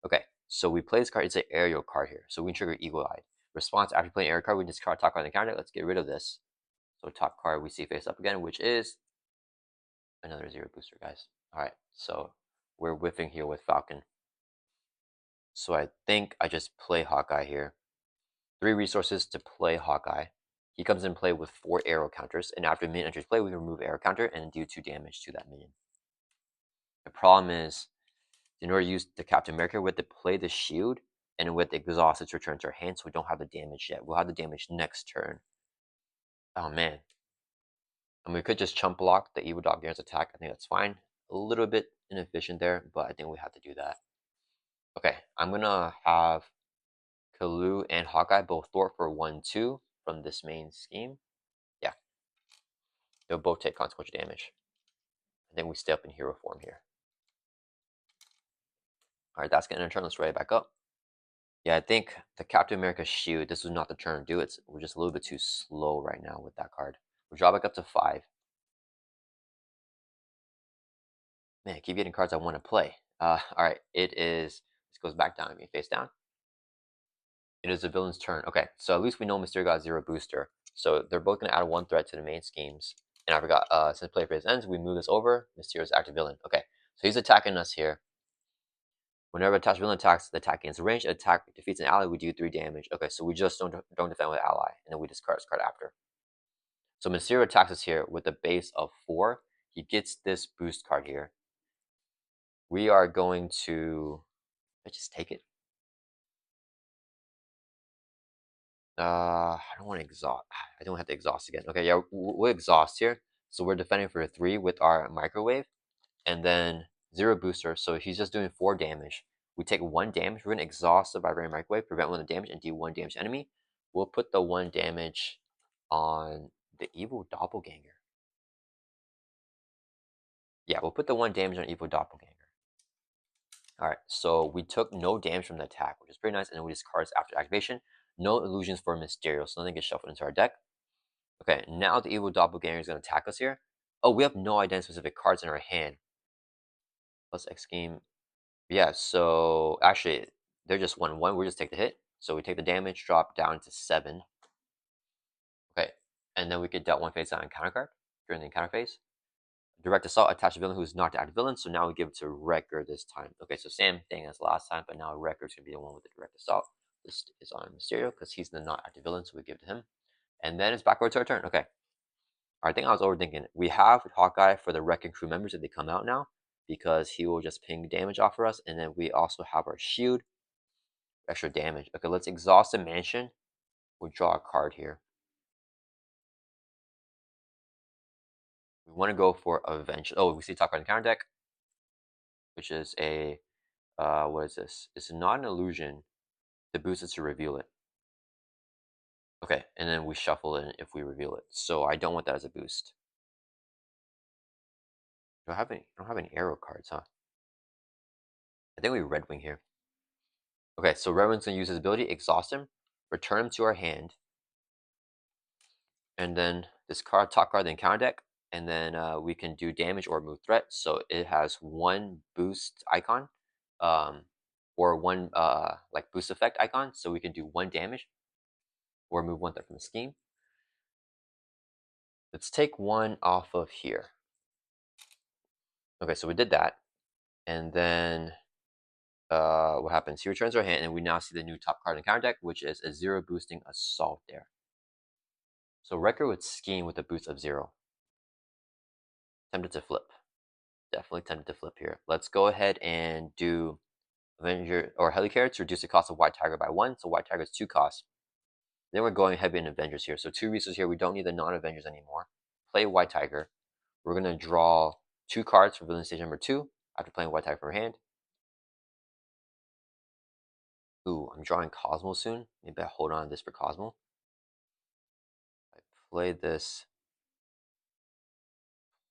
Okay, so we play this card. It's an aerial card here, so we can trigger Eagle Eye. Response after playing aerial card, we discard top card on the counter. Let's get rid of this. So top card we see face up again, which is another Zero Booster, guys. All right, so we're whiffing here with Falcon. So I think I just play Hawkeye here. 3 resources to play Hawkeye. He comes in play with 4 arrow counters, and after a minion enters play, we can remove arrow counter and do 2 damage to that minion. The problem is, in order to use the Captain America, we have to play the shield, and with exhaust, it's returned to our hand, so we don't have the damage yet. We'll have the damage next turn. Oh man. And we could just chump block the Evil Doppelganger's attack. I think that's fine. A little bit inefficient there, but I think we have to do that. Okay, I'm gonna have Kalu and Hawkeye both Thor for 1/2 from this main scheme. Yeah. They'll both take consequential damage. And then we stay up in hero form here. Alright, that's gonna turn. Let's right back up. Yeah, I think the Captain America shield, this was not the turn to do it. We're just a little bit too slow right now with that card. We'll draw back up to 5. Man, I keep getting cards I want to play. Alright, this goes back down. I mean, face down. It is the villain's turn. Okay, so at least we know Mysterio got 0 booster. So they're both going to add 1 threat to the main schemes. And I forgot, since play phase ends, we move this over. Mysterio's active villain. Okay, so he's attacking us here. Whenever attached villain attacks, the attack gains range. Attack defeats an ally, we do 3 damage. Okay, so we just don't defend with ally, and then we discard this card after. So Mysterio attacks us here with a base of 4. He gets this boost card here. We are going to... Let's just take it. I don't want to exhaust. I don't have to exhaust again. Okay, yeah, we'll exhaust here. So we're defending for 3 with our microwave, and then 0 booster. So he's just doing 4 damage. We take 1 damage. We're gonna exhaust the vibrating microwave, prevent 1 damage, and do 1 damage to enemy. We'll put the 1 damage on the evil doppelganger. Yeah, we'll put the 1 damage on Evil Doppelganger. Alright, so we took no damage from the attack, which is pretty nice, and then we discard after activation. No illusions for Mysterio, so nothing gets shuffled into our deck. Okay, now the Evil Doppelganger is going to attack us here. Oh, we have no identity-specific cards in our hand. Plus X game. Yeah, so actually, they're just 1/1. We just take the hit. So we take the damage, drop down to 7. Okay, and then we get dealt 1 face down encounter card during the encounter phase. Direct Assault, attach a villain who's not the active villain, so now we give it to Wrecker this time. Okay, so same thing as last time, but now Wrecker's going to be the one with the Direct Assault. This is on Mysterio because he's the not active villain, so we give it to him. And then it's backward to our turn. Okay. I think I was overthinking. We have Hawkeye for the Wrecking crew members if they come out now, because he will just ping damage off for us, and then we also have our shield, extra damage. Okay, let's exhaust the mansion. We'll draw a card here. We want to go for Avengers. Oh, we see top card in the counter deck, which is a what is this? It's not an illusion. The boost is to reveal it. Okay, and then we shuffle it if we reveal it. So I don't want that as a boost. I don't have any arrow cards, huh? I think we Red Wing here. Okay, so Red Wing's gonna use his ability, exhaust him, return him to our hand, and then discard top card, then counter deck, and then we can do damage or move threat. So it has 1 boost icon, or 1 like boost effect icon. So we can do 1 damage or move 1 threat from the scheme. Let's take 1 off of here. Okay, so we did that, and then what happens? He returns our hand, and we now see the new top card in the counter deck, which is a 0 boosting assault there. So Wrecker would scheme with a boost of 0. Tempted to flip. Definitely tempted to flip here. Let's go ahead and do Avenger or Helicarrier to reduce the cost of White Tiger by 1. So White Tiger is 2 costs. Then we're going heavy in Avengers here. So 2 resources here. We don't need the non-Avengers anymore. Play White Tiger. We're going to draw 2 cards for Villain Stage number 2 after playing White Tiger from our hand. Ooh, I'm drawing Cosmo soon. Maybe I hold on to this for Cosmo. I play this.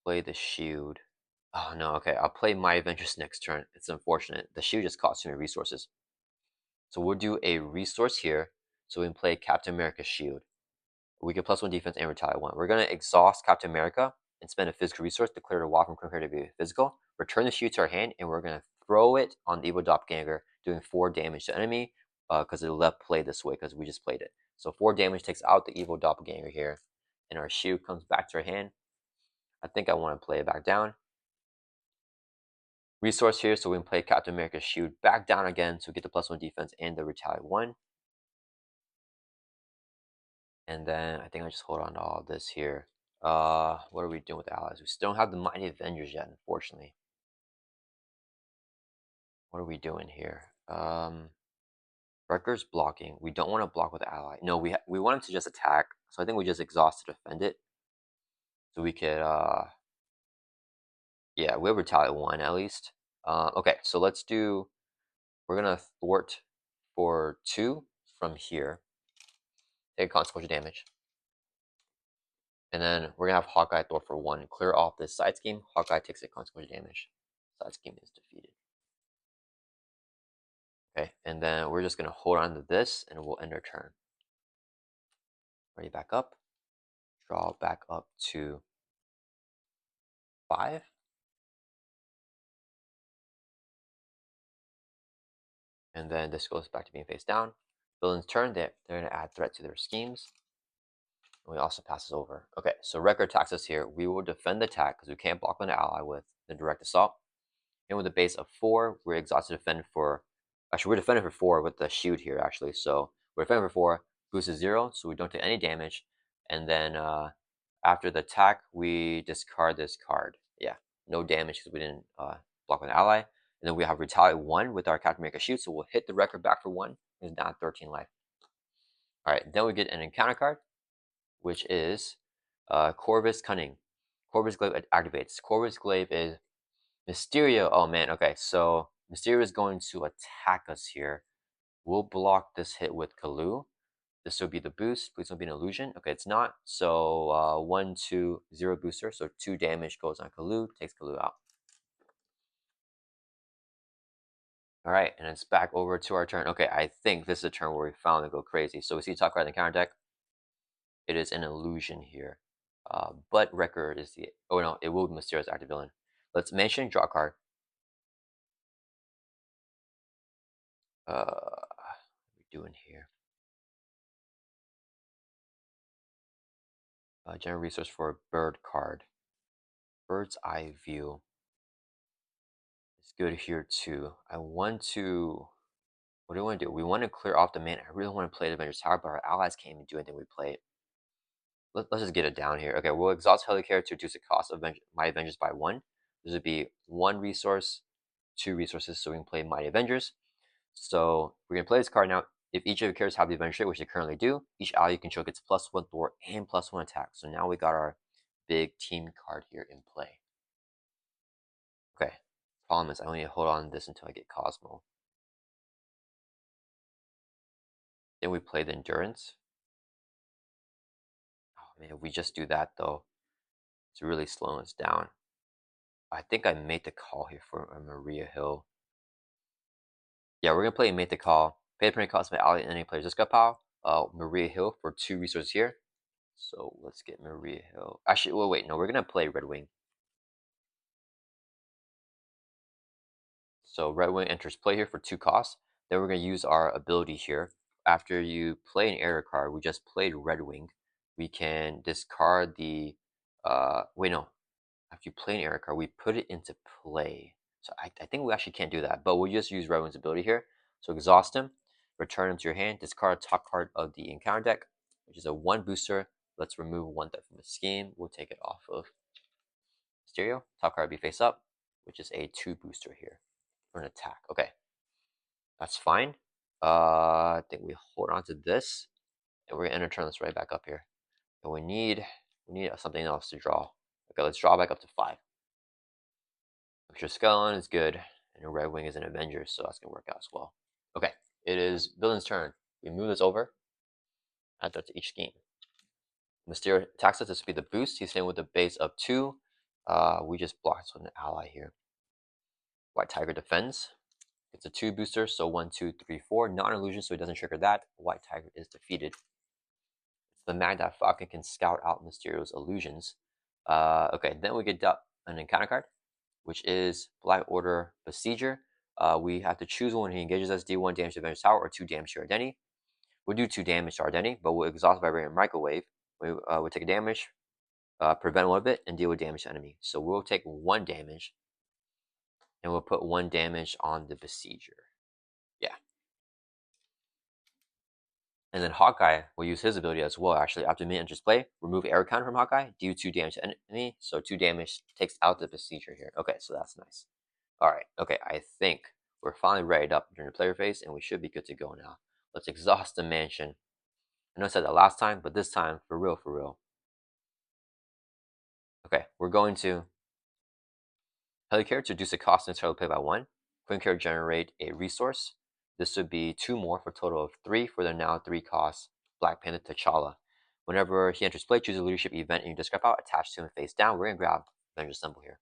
Play the shield. Oh no, okay. I'll play my Avengers next turn. It's unfortunate. The shield just costs me resources. So we'll do a resource here. So we can play Captain America's shield. We get +1 defense and retaliate 1. We're going to exhaust Captain America and spend a physical resource, declare the wall from concurrent to be physical. Return the shield to our hand, and we're going to throw it on the Evil Doppelganger, doing 4 damage to enemy, because it left play this way, because we just played it. So 4 damage takes out the Evil Doppelganger here, and our shield comes back to our hand. I think I want to play it back down. Resource here, so we can play Captain America's shield back down again, so we get the +1 defense and the retaliate 1. And then I think I just hold on to all this here. What are we doing with the allies? We still don't have the Mighty Avengers yet, unfortunately. What are we doing here? Wrecker's blocking. We don't want to block with the ally. No, we want him to just attack. So I think we just exhaust to defend it. So we could, yeah, we have retaliate 1 at least. Okay, so let's do, we're going to thwart for 2 from here. Take consequential damage. And then we're going to have Hawkeye thwart for 1. Clear off this side scheme. Hawkeye takes a consequential damage. Side scheme is defeated. Okay, and then we're just going to hold on to this, and we'll end our turn. Ready, back up. Draw back up to 5. And then this goes back to being face down. Villain's turn, they're going to add threat to their schemes. And we also pass this over. Okay, so Wrecker attacks us here. We will defend the attack because we can't block an ally with the direct assault. And with a base of 4, we're exhausted to defend for, actually we're defending for 4 with the shield here actually. So we're defending for 4, boost is 0, so we don't take any damage. And then after the attack, we discard this card. Yeah, no damage because we didn't block with an ally. And then we have retaliate 1 with our Captain America shield, so we'll hit the Wrecker back for 1. He's down 13 life. Alright, then we get an encounter card, which is Corvus Cunning. Corvus Glaive activates. Corvus Glaive is Mysterio. Oh man, okay, so Mysterio is going to attack us here. We'll block this hit with Kalu. This will be the boost. Please don't be an illusion. Okay, it's not. So 1, 2, 0 booster. So 2 damage goes on Kalu, takes Kalu out. All right, and it's back over to our turn. Okay, I think this is a turn where we finally go crazy. So we see top card in the counter deck. It is an illusion here. But record is the oh no, it will be Mysterio's active villain. Let's mention draw a card. What are we doing here? General resource for a bird card. Bird's eye view is good here too. I want to. What do we want to do? We want to clear off the main. I really want to play the Avengers Tower, but our allies can't even do anything. We play it. Let's just get it down here. Okay, we'll exhaust Helicarrier to reduce the cost of my Avengers by 1. This would be 1 resource, 2 resources, so we can play Mighty Avengers. So we're going to play this card now. If each of your characters have the Avenger trait, which they currently do, each ally you control gets +1 thwart and +1 attack. So now we got our big team card here in play. Okay, problem is I only need to hold on to this until I get Cosmo. Then we play the Endurance. Oh man, if we just do that though, it's really slowing us down. I think I made the call here for Maria Hill. Yeah, we're gonna play Made the Call. Pay the permanent cost of ally and any player's discard pile. Maria Hill for 2 resources here. So let's get Maria Hill. Actually, well, wait, no, we're gonna play Red Wing. So Red Wing enters play here for 2 costs. Then we're gonna use our ability here. After you play an area card, we just played Red Wing. We can discard the wait no. After you play an area card, we put it into play. So I think we actually can't do that, but we'll just use Red Wing's ability here. So exhaust him, return him to your hand, discard a top card of the encounter deck, which is a 1 booster. Let's remove 1 deck from the scheme. We'll take it off of Mysterio. Top card will be face up, which is a 2 booster here for an attack. Okay, that's fine. I think we hold on to this, and we're gonna turn this right back up here. And we need something else to draw. Okay, let's draw back up to 5. Extra Skeleton is good, and a Red Wing is an Avengers, so that's gonna work out as well. Okay, it is villain's turn. We move this over, add that to each scheme. Mysterio attacks us. This will be the boost. He's hitting with a base of 2. We just blocked with an ally here. White Tiger defends. It's a 2 booster, so 1, 2, 3, 4. Non-illusion, so it doesn't trigger that. White Tiger is defeated. It's the mag that Falcon can scout out Mysterio's illusions. Okay, then we get an encounter card, which is Black Order Besieger. We have to choose one. He engages us, deal 1 damage to Avengers Tower or 2 damage to Ardeni. We'll do 2 damage to Ardeni, but we'll exhaust Vibrating Microwave. We'll take a damage, prevent 1 of it, and deal with damage to enemy. So we'll take 1 damage, and we'll put 1 damage on the Besieger. Yeah. And then Hawkeye will use his ability as well, actually. After mid enters play, remove arrow counter from Hawkeye, do 2 damage to enemy. So 2 damage takes out the Besieger here. Okay, so that's nice. Alright, okay, I think we're finally readied up during the player phase, and we should be good to go now. Let's exhaust the mansion. I know I said that last time, but this time, for real, for real. Okay, we're going to Helicarrier to reduce the cost of total play by 1. Queen Carrier generate a resource. This would be 2 more for a total of 3 for the now 3 cost Black Panther T'Challa. Whenever he enters play, choose a leadership event in your discard pile attached to him face down. We're going to grab Avengers symbol here.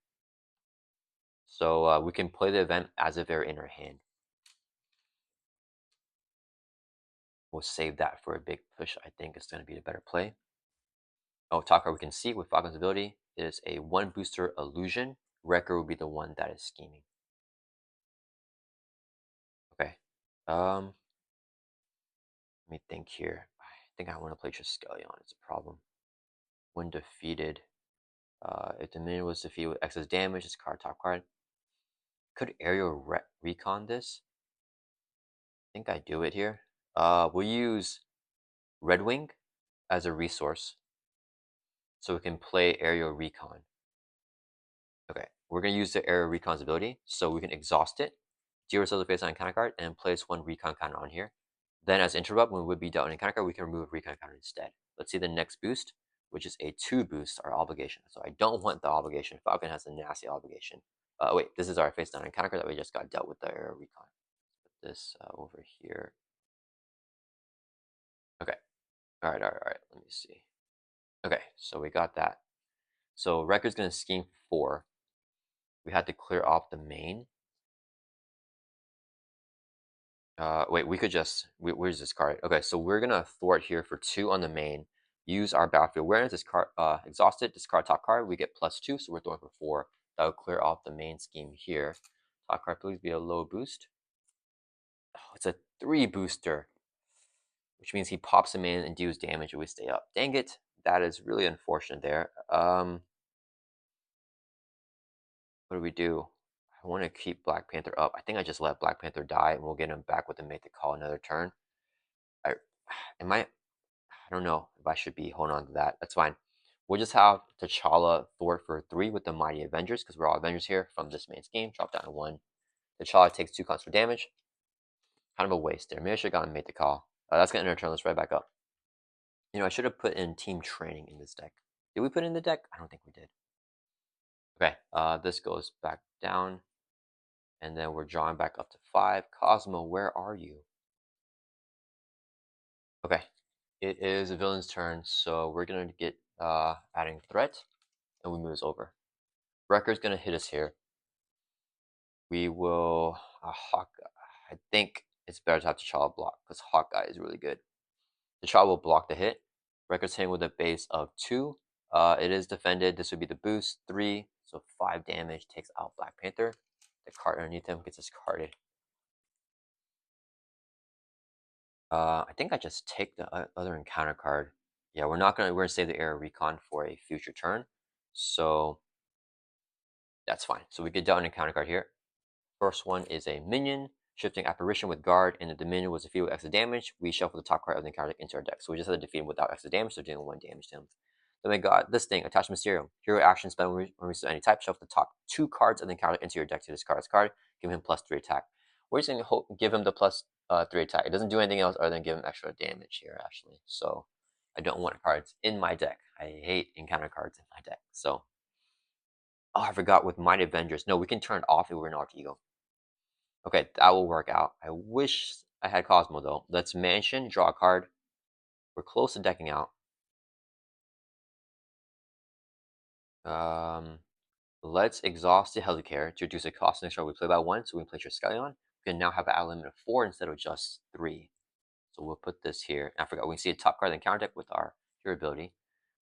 So we can play the event as if they're in our hand. We'll save that for a big push. I think it's going to be the better play. Oh, top card we can see with Falcon's ability is a 1 booster illusion. Wrecker will be the one that is scheming. Okay. Let me think here. I think I want to play Triskelion. It's a problem. When defeated, if the minion was defeated with excess damage, it's card top card. Could aerial recon this? I think I do it here. We'll use Red Wing as a resource, so we can play aerial recon. Okay, we're gonna use the aerial recon's ability, so we can exhaust it, deal ourselves a face on a counter card, and place 1 recon counter on here. Then as interrupt, when we would be dealt an encounter card, we can remove a recon counter instead. Let's see the next boost, which is a 2 boost, our obligation. So I don't want the obligation. Falcon has a nasty obligation. Wait, this is our face down encounter card that we just got dealt with the aerial recon. Put this over here. Okay. All right. Let me see. Okay, so we got that. So record's gonna scheme 4. We had to clear off the main. Wait, we could just where's this card? Okay, so we're gonna thwart here for 2 on the main. Use our battlefield awareness. This card exhausted. Discard top card. We get +2, so we're throwing for 4. That would clear off the main scheme here. Top card, please be a low boost. Oh, it's a 3 booster, which means he pops him in and deals damage if we stay up. Dang it, that is really unfortunate there. What do we do? I want to keep Black Panther up. I think I just let Black Panther die, and we'll get him back with the Make the Call another turn. I am I don't know if I should be holding on to that. That's fine. We'll just have T'Challa thwart for 3 with the Mighty Avengers, because we're all Avengers here from this main scheme. Drop down to 1. T'Challa takes 2 counts for damage. Kind of a waste there. Maybe I should have gotten Make the Call. That's going to end our turn. Let's right back up. I should have put in Team Training in this deck. Did we put in the deck? I don't think we did. Okay, this goes back down. And then we're drawing back up to 5. Cosmo, where are you? Okay, it is a villain's turn, so we're going to get adding threat, and we move this over. Wrecker's going to hit us here. We will Hawkeye. I think it's better to have T'Challa block, because Hawkeye is really good. T'Challa will block the hit. Wrecker's hitting with a base of 2. It is defended. This would be the boost, 3. So 5 damage, takes out Black Panther. The card underneath him gets discarded. I think I just take the other encounter card. Yeah, we're gonna save the Air Recon for a future turn. So that's fine. So we get down an encounter card here. First one is a minion, shifting apparition with guard, and the Dominion was defeated with extra damage. We shuffle the top card of the encounter into our deck. So we just had to defeat him without extra damage, so dealing 1 damage to him. Then we got this thing, attach Mysterio. Hero action spell when we set any type, shuffle the top 2 cards of the encounter into your deck to discard this card, give him +3 attack. We're just gonna give him the +3 attack. It doesn't do anything else other than give him extra damage here, actually. So I don't want cards in my deck. I hate encounter cards in my deck. So, oh, I forgot with Mighty Avengers. No, we can turn it off if we're an alter ego. Okay, that will work out. I wish I had Cosmo though. Let's mansion, draw a card. We're close to decking out. Let's exhaust the Helicare to reduce the cost next turn. We play by 1, so we can place your Skeleton. We can now have an out limit of 4 instead of just 3. So we'll put this here. I forgot we can see a top card in the counter deck with our hero ability,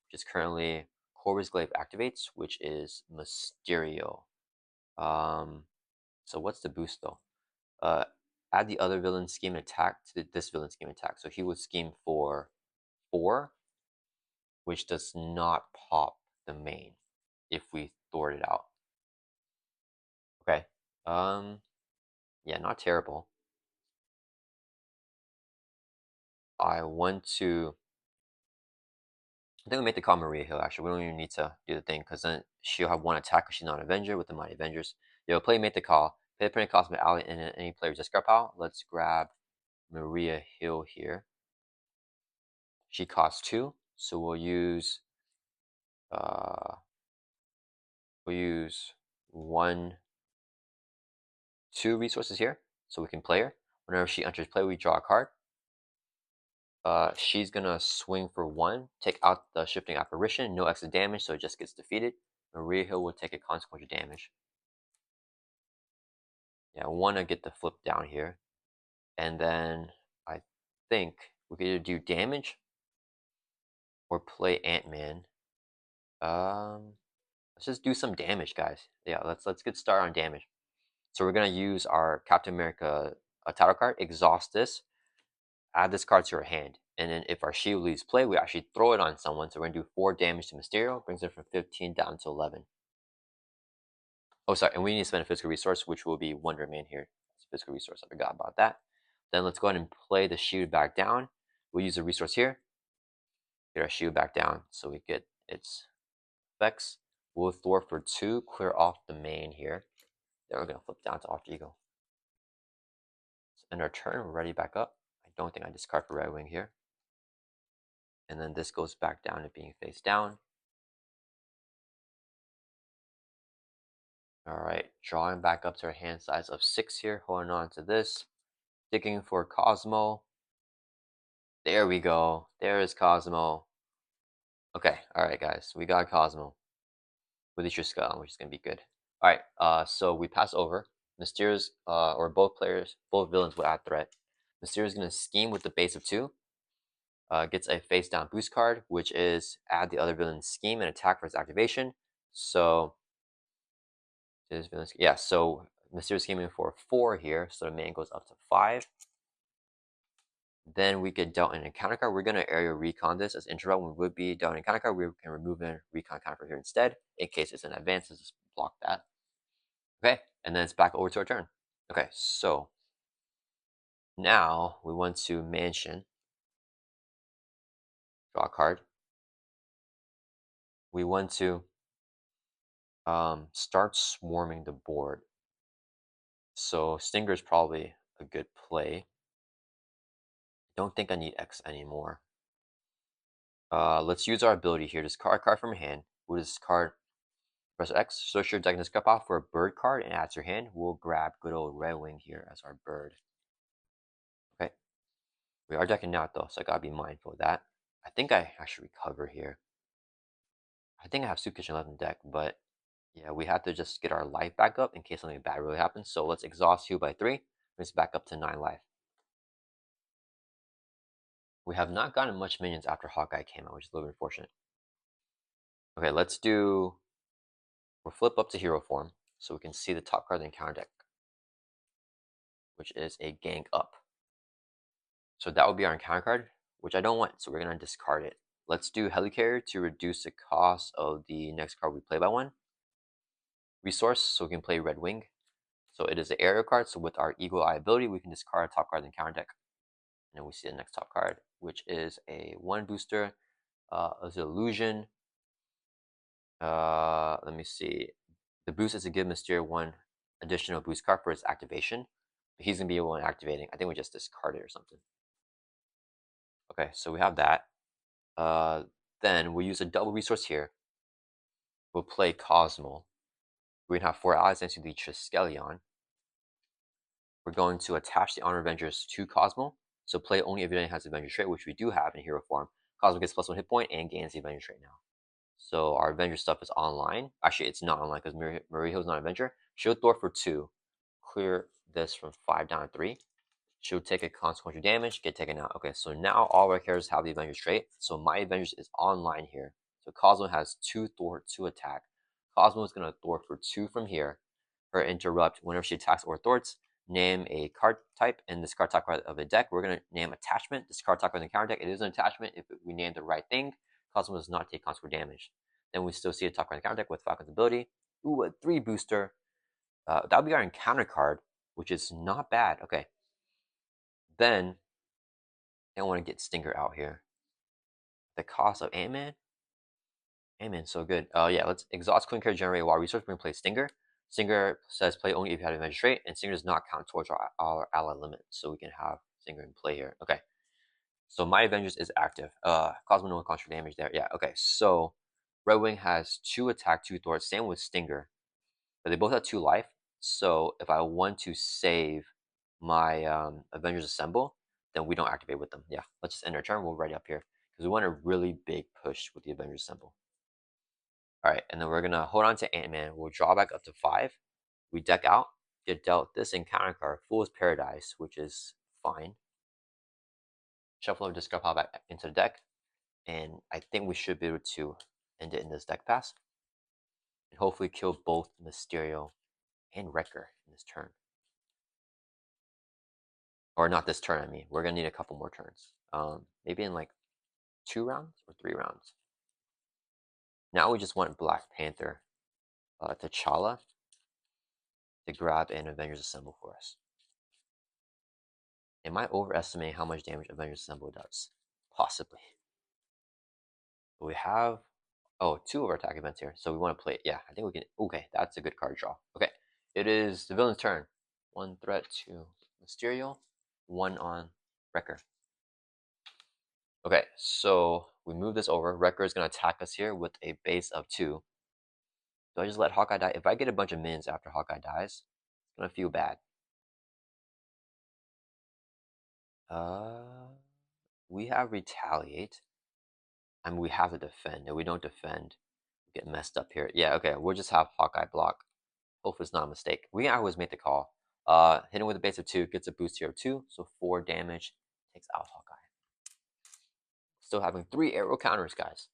which is currently Corvus Glaive activates, which is Mysterio. So what's the boost though? Add the other villain scheme attack to this villain scheme attack. So he would scheme for 4, which does not pop the main if we thwart it out. Okay. Yeah, not terrible. I want to. I think we make the call Maria Hill. Actually, we don't even need to do the thing because then she'll have 1 attack because she's not an Avenger with the Mighty Avengers. Yo, play make the call. Pay the printing cost of ally in any player's discard pile. Let's grab Maria Hill here. She costs 2, so we'll use 1, 2 resources here, so we can play her. Whenever she enters play, we draw a card. She's gonna swing for 1, take out the shifting apparition, no extra damage, so it just gets defeated. Maria Hill will take a consequential damage. Yeah, I want to get the flip down here, and then I think we could either do damage or play Ant-Man. Let's just do some damage, guys. Yeah, let's get started on damage. So we're gonna use our Captain America title card, exhaust this, add this card to our hand, and then if our shield leaves play, we actually throw it on someone. So we're gonna do 4 damage to Mysterio, brings it from 15 down to 11. Oh, sorry, and we need to spend a physical resource, which will be Wonder Man here. It's a physical resource, I forgot about that. Then let's go ahead and play the shield back down. We'll use a resource here, get our shield back down so we get its effects. We'll thwart for 2, clear off the main here. Then we're gonna flip down to Alter Ego. So in our turn, we're ready back up. I don't think I discard for Red Wing here. And then this goes back down to being face down. Alright, drawing back up to our hand size of 6 here, holding on to this. Digging for Cosmo. There we go. There is Cosmo. Okay, alright guys, we got Cosmo. With the Skeleton, which is gonna be good. Alright, so we pass over. Mysterio's or both villains will add threat. Mysterio's gonna scheme with the base of 2. Gets a face down boost card, which is add the other villain's scheme and attack for its activation. So this villain's, yeah, so Mysterio's scheming for 4 here, so the man goes up to 5. Then we get dealt an encounter card. We're gonna area recon this as interrupt when we would be dealt an encounter card. We can remove a recon counter here instead, in case it's an advance. Let's just block that. Okay, and then it's back over to our turn. Okay, so now we want to mansion, draw a card. We want to start swarming the board. So Stinger is probably a good play. Don't think I need X anymore. Let's use our ability here. Discard a card from your hand. With this card, press X. Search your deck and discard off for a bird card and add to your hand. We'll grab good old Red Wing here as our bird. Okay. We are decking out though, so I gotta be mindful of that. I think I should recover here. I think I have Soup Kitchen left in the deck, but yeah, we have to just get our life back up in case something bad really happens. So let's exhaust you by 3. Brings back up to 9 life. We have not gotten much minions after Hawkeye came out, which is a little bit unfortunate. Okay, we'll flip up to hero form so we can see the top card in the counter deck, which is a gang up. So that would be our encounter card, which I don't want, so we're gonna discard it. Let's do Helicarrier to reduce the cost of the next card we play by 1. Resource, so we can play Red Wing. So it is an aerial card, so with our Eagle Eye ability, we can discard a top card in the counter deck. And then we see the next top card, which is a 1 booster, a Zylokun. Let me see. The boost is to give Mysterio 1 additional boost card for its activation. But he's gonna be able to activating. I think we just discard it or something. Okay, so we have that. Then we'll use a double resource here. We'll play Cosmo. We're gonna have 4 allies into the Triskelion. We're going to attach the Honor Avengers to Cosmo. So play only if it has the Avenger trait, which we do have in hero form. Cosmo gets +1 hit point and gains the Avenger trait now. So our Avenger stuff is online. Actually, it's not online because Marijo's not an Avenger. She'll Thor for 2. Clear this from 5 down to 3. She'll take a consequential damage, get taken out. Okay, so now all our characters have the Avengers trait. So my Avengers is online here. So Cosmo has 2 Thor, 2 attack. Cosmo is going to Thor for 2 from here. Her interrupt, whenever she attacks or thwarts, name a card type and discard top card of a deck. We're going to name attachment, discard top card in the counter deck. It is an attachment if we name the right thing. Cosmo does not take consequential damage. Then we still see a top card in the counter deck with Falcon's ability. Ooh, a 3 booster. That would be our encounter card, which is not bad. Okay. Then I want to get Stinger out here. The cost of Ant-Man? Ant-Man's so good. Yeah, let's exhaust Queen Card, generate a wild resource. We're going to play Stinger. Stinger says play only if you have Adventure trait, and Stinger does not count towards our ally limit, so we can have Stinger in play here. Okay. So my Avengers is active. Cosmo no contra damage there. Yeah, okay. So Red Wing has 2 attack, 2 thwarts. Same with Stinger. But they both have 2 life. So if I want to save my Avengers Assemble, then we don't activate with them. Yeah, let's just end our turn. We'll ready up here. Because we want a really big push with the Avengers Assemble. Alright, and then we're going to hold on to Ant-Man. We'll draw back up to 5. We deck out. Get dealt this encounter card, Fool's Paradise, which is fine. Shuffle or discard pile back into the deck. And I think we should be able to end it in this deck pass. And hopefully kill both Mysterio and Wrecker in this turn. Or not this turn, I mean. We're going to need a couple more turns. Maybe in like 2 rounds or 3 rounds. Now we just want Black Panther, T'Challa, to grab an Avengers Assemble for us. Am I overestimating how much damage Avengers Assemble does? Possibly. But we have, 2 of our attack events here. So we want to play it. Yeah, I think we can. Okay, that's a good card draw. Okay, it is the villain's turn. 1 threat to Mysterio, 1 on Wrecker. Okay, so we move this over. Wrecker is going to attack us here with a base of 2. Do I just let Hawkeye die? If I get a bunch of minions after Hawkeye dies, it's going to feel bad. We have Retaliate. I mean, we have to defend. If we don't defend, we get messed up here. Yeah, okay, we'll just have Hawkeye block. Hopefully it's not a mistake. We can always make the call. Hitting with a base of 2 gets a boost here of 2, so 4 damage. Takes out Hawkeye. Still having 3 arrow counters, guys.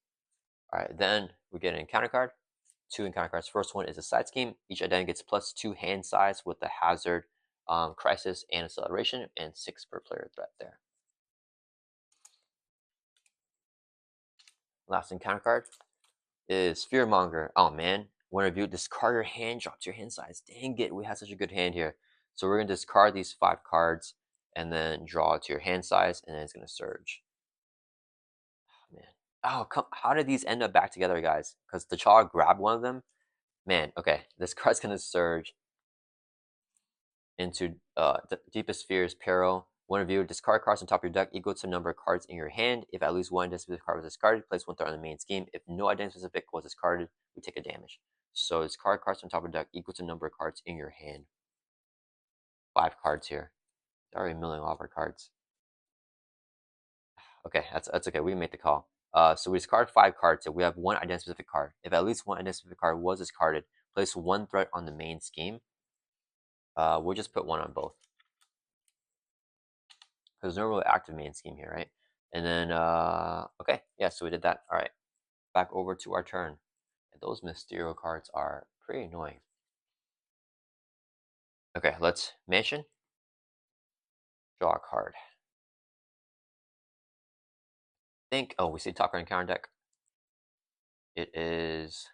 Alright, then we get an encounter card. 2 encounter cards. First one is a side scheme. Each identity gets +2 hand size with the hazard, crisis, and acceleration, and 6 per player threat there. Last encounter card is Fearmonger. Oh man, one of you discard your hand, drop to your hand size. Dang it, we had such a good hand here. So we're gonna discard these 5 cards and then draw it to your hand size, and then it's gonna surge. Oh, man. Oh, how did these end up back together, guys? Because T'Challa grabbed one of them. Man, okay, this card's gonna surge into the deepest spheres peril. One of you discard cards on top of your deck equal to the number of cards in your hand. If at least one identity specific card was discarded, place 1/3 on the main scheme. If no identity specific was discarded, we take a damage. So discard cards on top of the deck equal to the number of cards in your hand. 5 cards here. They're already milling off our cards. Okay, that's okay. We can make the call. So we discard 5 cards. So we have 1 identity specific card. If at least 1 identity specific card was discarded, place 1 threat on the main scheme. We'll just put 1 on both. Because there's no really active main scheme here, right? And then, okay, yeah, so we did that. All right, back over to our turn. And those Mysterio cards are pretty annoying. Okay, let's mansion. Draw a card. Oh, we see top card in counter deck. It is,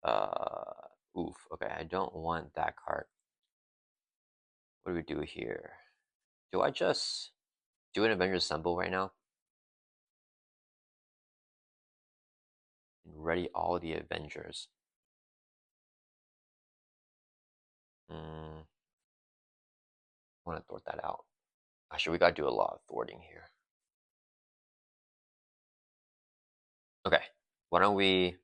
oof, okay, I don't want that card. What do we do here? Do I just do an Avengers symbol right now? Ready all the Avengers. I want to thwart that out. Actually, we gotta do a lot of thwarting here. Okay, why don't we're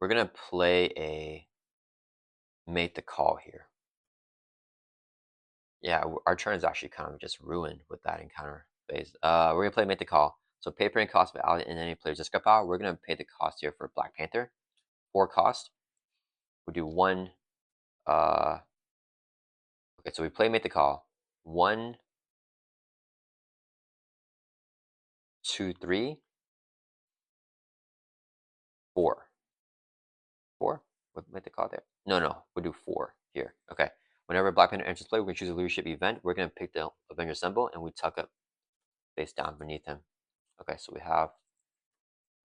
gonna play a make the call here. Yeah, our turn is actually kind of just ruined with that encounter phase. We're gonna play make the call. So paper and cost value in any player's discard pile. We're gonna pay the cost here for Black Panther. 4 cost. We do 1. Okay, so we play make the call. 1, 2, 3, 4. 4? What make the call there? No, we'll do 4 here. Okay. Whenever Black Panther enters play, we're gonna choose a leadership event. We're gonna pick the Avenger symbol and we tuck up face down beneath him. Okay, so we have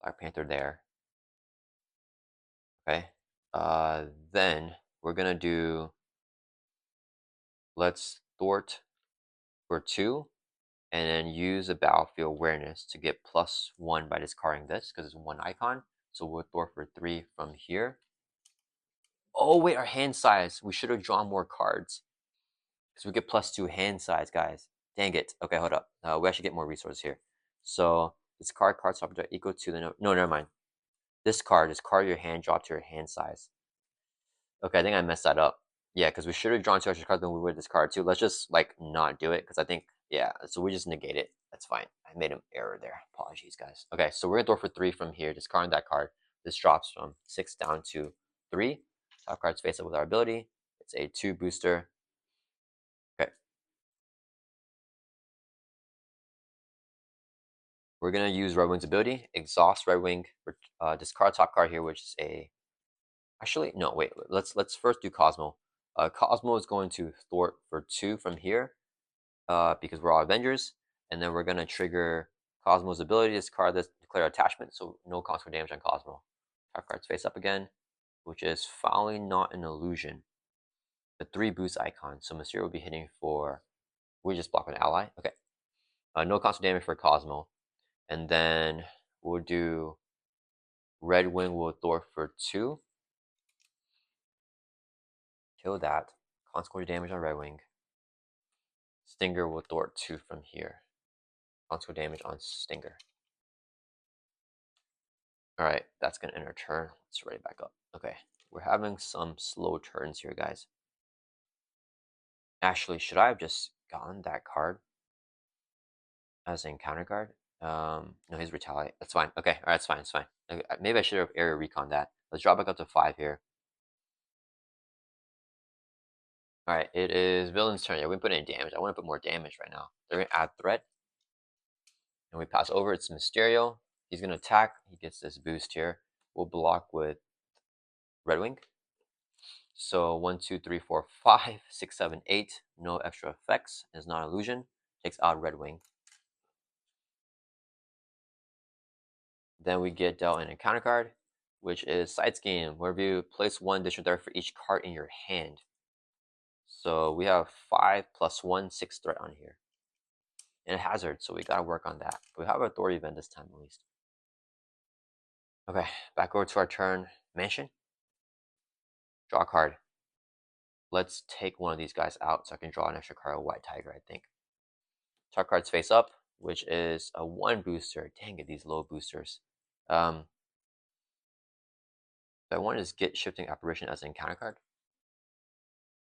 Black Panther there. Okay. Then we're gonna do let's thwart for 2 and then use a battlefield awareness to get +1 by discarding this because it's 1 icon. So we'll thwart for 3 from here. Oh wait, our hand size. We should have drawn more cards. Because we get +2 hand size, guys. Dang it. Okay, hold up. We actually get more resources here. So discard cards equal to the no, never mind. Discard your hand, drop to your hand size. Okay, I think I messed that up. Yeah, because we should have drawn 2 extra cards, then we would discard 2. Let's just like not do it because I think so we just negate it. That's fine. I made an error there. Apologies, guys. Okay, so we're gonna throw for 3 from here, discarding that card. This drops from 6 down to 3. Top cards face up with our ability. It's a 2 booster. Okay. We're gonna use Red Wing's ability, exhaust Red Wing, discard top card here, which is a. Actually, no, wait. Let's first do Cosmo. Cosmo is going to thwart for 2 from here, because we're all Avengers, and then we're gonna trigger Cosmo's ability, discard this, declare attachment, so no consequence damage on Cosmo. Top cards face up again, which is Fouling Not an Illusion. The 3 boost icon, so Mysterio will be hitting for. We just block an ally. Okay. No constant damage for Cosmo. And then we'll do Red Wing will thwart for 2. Kill that. Consequence damage on Red Wing. Stinger will thwart 2 from here. Consequence damage on Stinger. Alright, that's going to end our turn. Let's ready back up. Okay, we're having some slow turns here, guys. Actually, should I have just gotten that card as an encounter card? No, he's retaliate. That's fine. Okay, alright, it's fine, it's fine. Okay, maybe I should have area recon that. Let's drop back up to 5 here. Alright, it is villain's turn. Yeah, we put any damage. I want to put more damage right now. They're gonna add threat. And we pass over. It's Mysterio. He's gonna attack. He gets this boost here. We'll block with Red Wing. So 1, 2, 3, 4, 5, 6, 7, 8. No extra effects. It's not illusion. Takes out Red Wing. Then we get dealt an encounter card, which is Side Scheme. Wherever you place one additional threat for each card in your hand. So we have 5 plus 1, 6 threat on here. And a hazard, so we gotta work on that. We have an authority event this time at least. Okay, back over to our turn. Mansion. Draw a card. Let's take one of these guys out so I can draw an extra card, a White Tiger, I think. Target cards face up, which is a 1 booster. Dang it, these low boosters. I want to get Shifting Apparition as an encounter card.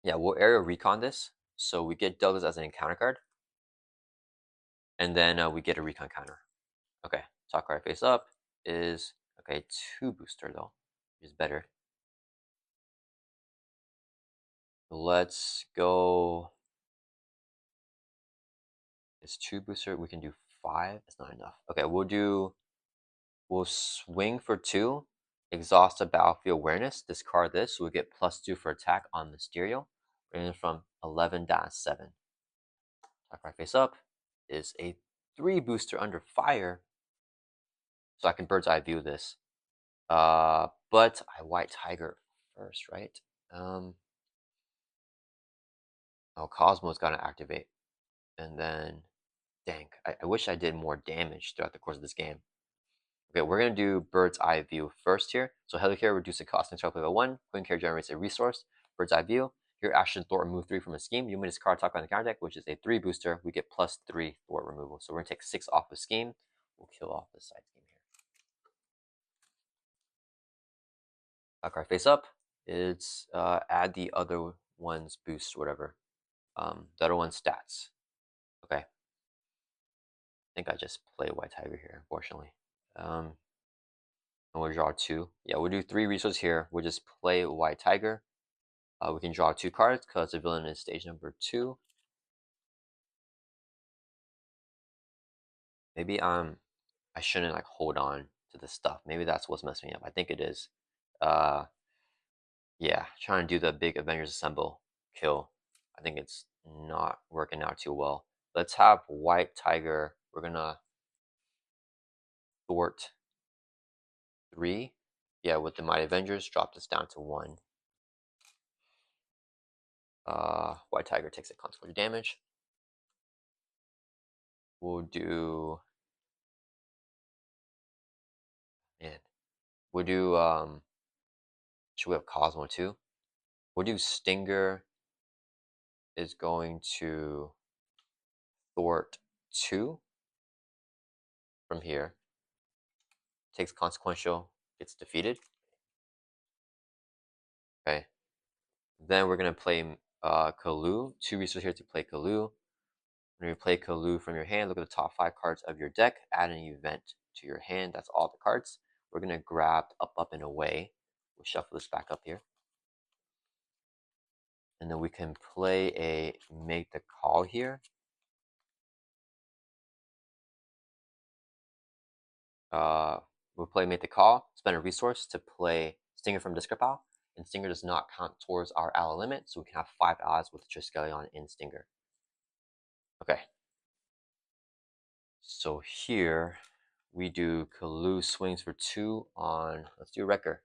Yeah, we'll Aerial Recon this. So we get Douglas as an encounter card. And then we get a Recon counter. Okay, top card face up is, okay, 2 booster though, which is better. Let's go. It's 2 booster. We can do 5. It's not enough. Okay, we'll swing for 2. Exhaust a battlefield awareness. Discard this. So we get +2 for attack on Mysterio. Bringing it from 11 down to 7. Top card face up is a 3 booster under fire. So I can bird's eye view this. But I White Tiger first, right? Oh, Cosmo's gotta activate. And then, dang, I wish I did more damage throughout the course of this game. Okay, we're gonna do bird's eye view first here. So Helicarrier reduces cost and level 1. Queen Carrier generates a resource. Bird's eye view. Your action thwart remove 3 from a scheme. You may discard top on the counter deck, which is a 3 booster. We get +3 thwart removal. So we're gonna take 6 off the scheme. We'll kill off the side scheme here. A card face up. It's add the other one's boost, whatever. The other one's stats. Okay. I think I just play White Tiger here, unfortunately. And we'll draw 2. Yeah, we'll do 3 resources here. We'll just play White Tiger. We can draw 2 cards because the villain is stage number 2. Maybe I shouldn't like hold on to this stuff. Maybe that's what's messing me up. I think it is. Yeah, trying to do the big Avengers Assemble kill. I think it's not working out too well. Let's have White Tiger. We're gonna thwart 3. Yeah, with the Mighty Avengers, drop this down to 1. White Tiger takes a consequential damage. We'll do, man. We'll do should we have Cosmo too? We'll do Stinger is going to thwart 2 from here. Takes consequential, gets defeated. Okay. Then we're gonna play Kalu. 2 resources here to play Kalu. When you play Kalu from your hand, look at the top 5 cards of your deck, add an event to your hand. That's all the cards. We're gonna grab up, up, and away. We'll shuffle this back up here. And then we can play a make the call here. We'll play make the call, spend a resource to play Stinger from discard pile. And Stinger does not count towards our ally limit, so we can have 5 allies with Triskelion in Stinger. Okay. So here we do Kalu swings for 2 on, let's do Wrecker.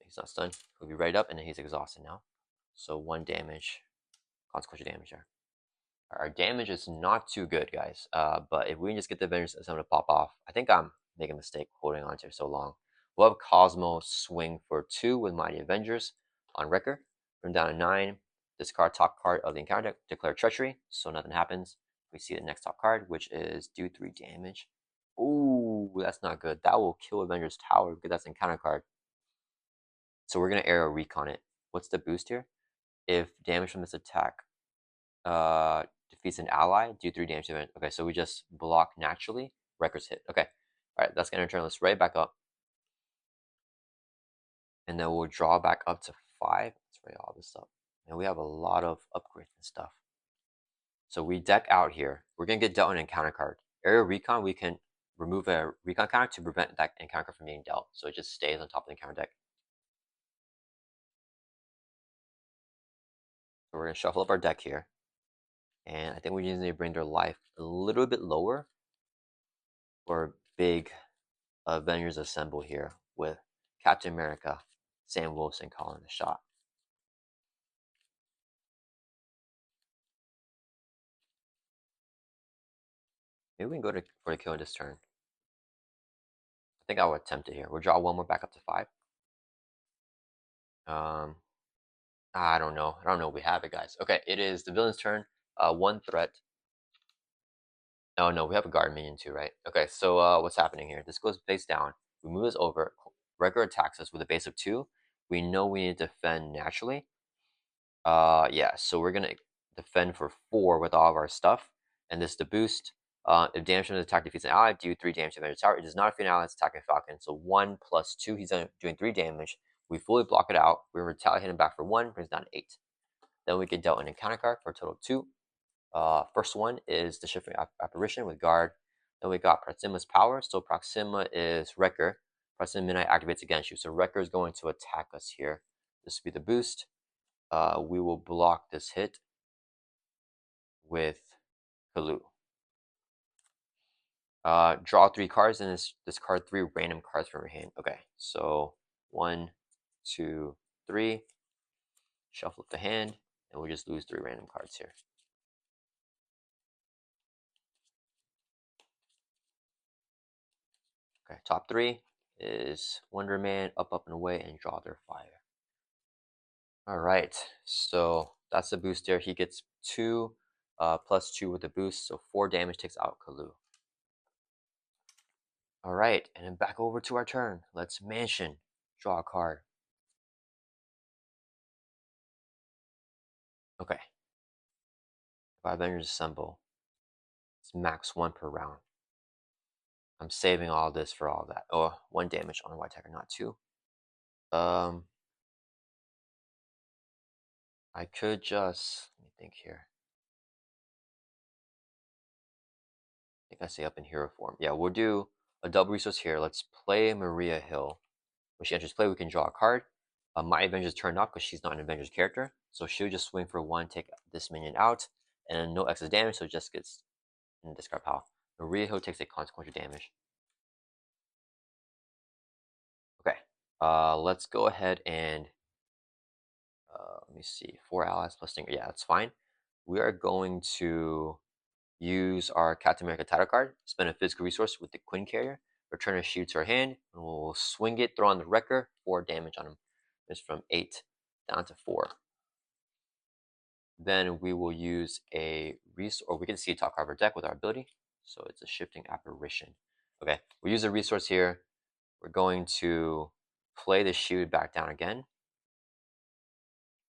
He's not stunned. He'll be right up, and then he's exhausted now. So 1 damage, consequential damage there. Our damage is not too good, guys. But if we can just get the Avengers Assemble to pop off, I think I'm making a mistake holding on to it so long. We'll have Cosmo swing for 2 with Mighty Avengers on Wrecker. Bring down to 9. Discard top card of the encounter deck, declare treachery, so nothing happens. We see the next top card, which is do 3 damage. Ooh, that's not good. That will kill Avengers Tower because that's an encounter card. So we're gonna Aerial Recon it. What's the boost here? If damage from this attack defeats an ally, do 3 damage to it. Okay, so we just block naturally. Records hit. Okay. Alright, that's gonna turn this right back up. And then we'll draw back up to 5. Let's write all this up. And we have a lot of upgrades and stuff. So we deck out here. We're gonna get dealt an encounter card. Area recon, we can remove a recon counter to prevent that encounter card from being dealt. So it just stays on top of the encounter deck. So we're gonna shuffle up our deck here. And I think we just need to bring their life a little bit lower for big Avengers assemble here with Captain America, Sam Wilson calling the shot. Maybe we can go for the kill this turn. I think I would attempt it here. We'll draw one more back up to 5. I don't know. I don't know. We have it, guys. Okay, it is the villain's turn. 1 threat. Oh no, we have a guard minion too, right? Okay, so what's happening here? This goes face down. We move this over. Regular attacks us with a base of 2. We know we need to defend naturally. Yeah, so we're gonna defend for 4 with all of our stuff. And this the boost. If damage from the attack defeats an ally, do 3 damage to Avengers Tower. It does not defeat an ally, it's attacking Falcon. So 1 plus 2, he's doing 3 damage. We fully block it out. We retaliate him back for 1, brings down 8. Then we get dealt an encounter card for a total of 2. First one is the Shifting Apparition with Guard. Then we got Proxima's Power. So Proxima is Wrecker. Proxima Midnight activates against you. So Wrecker is going to attack us here. This will be the boost. We will block this hit with Kalu. Draw 3 cards and discard 3 random cards from your hand. Okay, so 1, 2, 3. Shuffle up the hand, and we'll just lose 3 random cards here. Okay, top 3 is Wonder Man, up, and away, and draw their fire. Alright, so that's the boost there. He gets 2 plus 2 with the boost, so 4 damage takes out Kalu. Alright, and then back over to our turn. Let's Mansion. Draw a card. Okay. 5 Avengers Assemble. It's max 1 per round. I'm saving all this for all that. Oh, 1 damage on a white attacker, not 2. I could just, let me think here. I think I say up in hero form. Yeah, we'll do a double resource here. Let's play Maria Hill. When she enters play, we can draw a card. My Avengers turned off because she's not an Avengers character. So she'll just swing for 1, take this minion out, and no excess damage, so it just gets in discard pile. Maria Hill takes a consequential damage. Okay, let's go ahead and let me see, 4 allies plus Stinger. Yeah, that's fine. We are going to use our Captain America title card, spend a physical resource with the Quinn carrier, return a shield to our hand, and we'll swing it, throw on the Wrecker, 4 damage on him. It's from 8 down to 4. Then we will use a resource, or we can see a top card of our deck with our ability. So it's a Shifting Apparition. Okay, we use a resource here. We're going to play the shield back down again.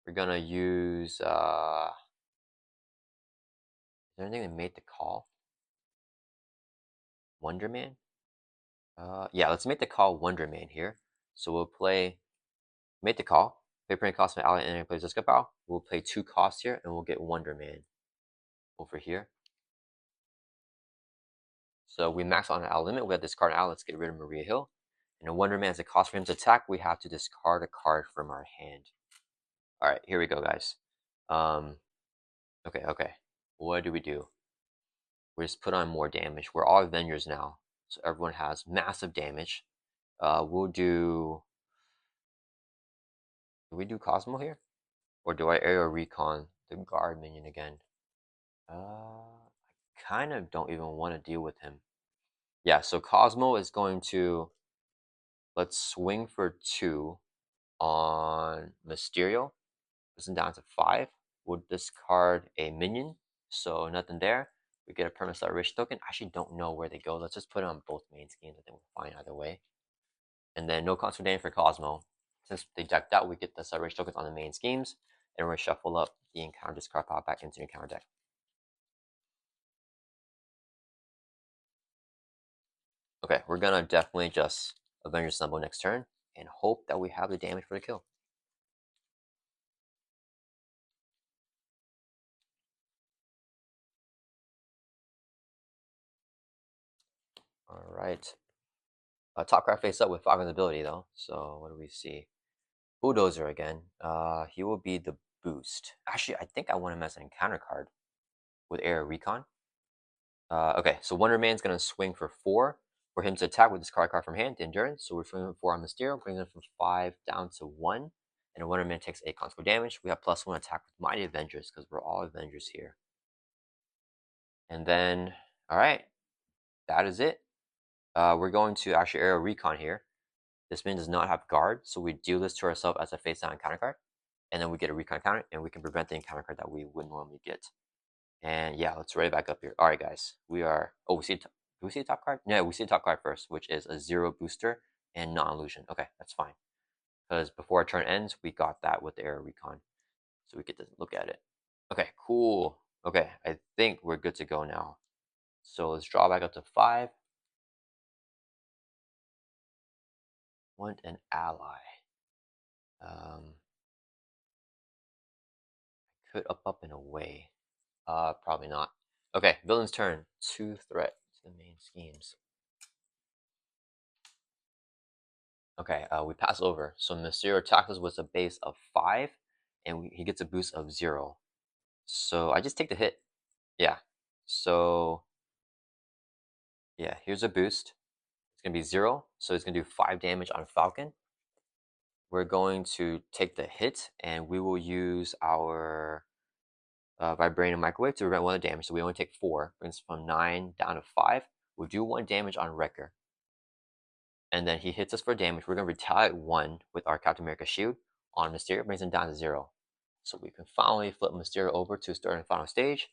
We're gonna use is there anything that made the call? Wonder Man? Yeah, let's make the call Wonder Man here. So we'll play make the call. Paper and cost my ally and plays discard pile. We'll play 2 costs here and we'll get Wonder Man over here. So we max on our limit. We have discard out. Let's get rid of Maria Hill. And a Wonder Man as a cost for him to attack, we have to discard a card from our hand. Alright, here we go, guys. Okay. What do? We just put on more damage. We're all Avengers now. So everyone has massive damage. We'll do we do Cosmo here? Or do I aerial recon the guard minion again? I kind of don't even want to deal with him. Yeah, so Cosmo is going to, let's swing for 2 on Mysterio. Listen down to 5. We'll discard a minion, so nothing there. We get a permanent celebration token. I actually don't know where they go. Let's just put it on both main schemes. I think we're fine either way. And then no constant damage for Cosmo. Since they decked out, we get the celebration tokens on the main schemes, and we're shuffle up the encounter discard pile back into the encounter deck. Okay, we're gonna definitely just Avengers Assemble next turn and hope that we have the damage for the kill. All right. Top card face up with Falcon's ability though. So what do we see? Bulldozer again. He will be the boost. Actually, I think I want him as an encounter card with Air Recon. Okay, so Wonder Man's gonna swing for 4 for him to attack with this card from hand, endurance. So we're swinging for 4 on Mysterio, bringing him from 5 down to 1. And Wonder Man takes 8 consequential damage. We have +1 attack with Mighty Avengers because we're all Avengers here. And then, all right, that is it. We're going to actually Air Recon here. This man does not have guard, so we deal this to ourselves as a face down encounter card. And then we get a recon counter, and we can prevent the encounter card that we would normally get. And yeah, let's write it back up here. All right, guys, we are. Oh, we see. Do we see the top card? Yeah, we see the top card first, which is a 0 booster and non-illusion. Okay, that's fine. Because before our turn ends, we got that with the Air Recon, so we get to look at it. Okay, cool. Okay, I think we're good to go now. So let's draw back up to 5. Want an ally. Could up and away. Probably not. Okay, villain's turn. 2 threat to the main schemes. Okay, we pass over. So Mysterio tackles with a base of 5, and he gets a boost of 0. So I just take the hit. Yeah. So yeah, here's a boost. It's gonna be 0, so it's gonna do 5 damage on Falcon. We're going to take the hit, and we will use our Vibranium Microwave to prevent 1 of the damage. So we only take 4, brings from 9 down to 5. We'll do 1 damage on Wrecker. And then he hits us for damage. We're going to retaliate 1 with our Captain America shield on Mysterio, brings him down to 0. So we can finally flip Mysterio over to start and final stage.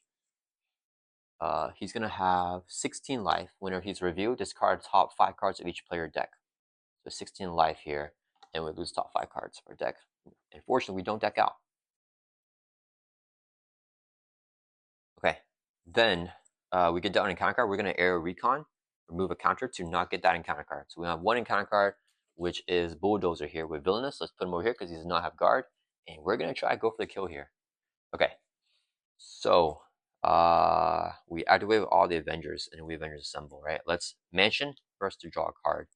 He's going to have 16 life. Whenever he's reviewed, discard top 5 cards of each player deck. So 16 life here, and we lose top 5 cards of our deck. Unfortunately, we don't deck out. Okay, then we get down encounter card. We're going to Air Recon, remove a counter to not get that encounter card. So we have 1 encounter card, which is Bulldozer here with Villainous. Let's put him over here because he does not have guard. And we're going to try to go for the kill here. Okay, so we activate all the Avengers and we Avengers assemble, right? Let's mention first to draw a card.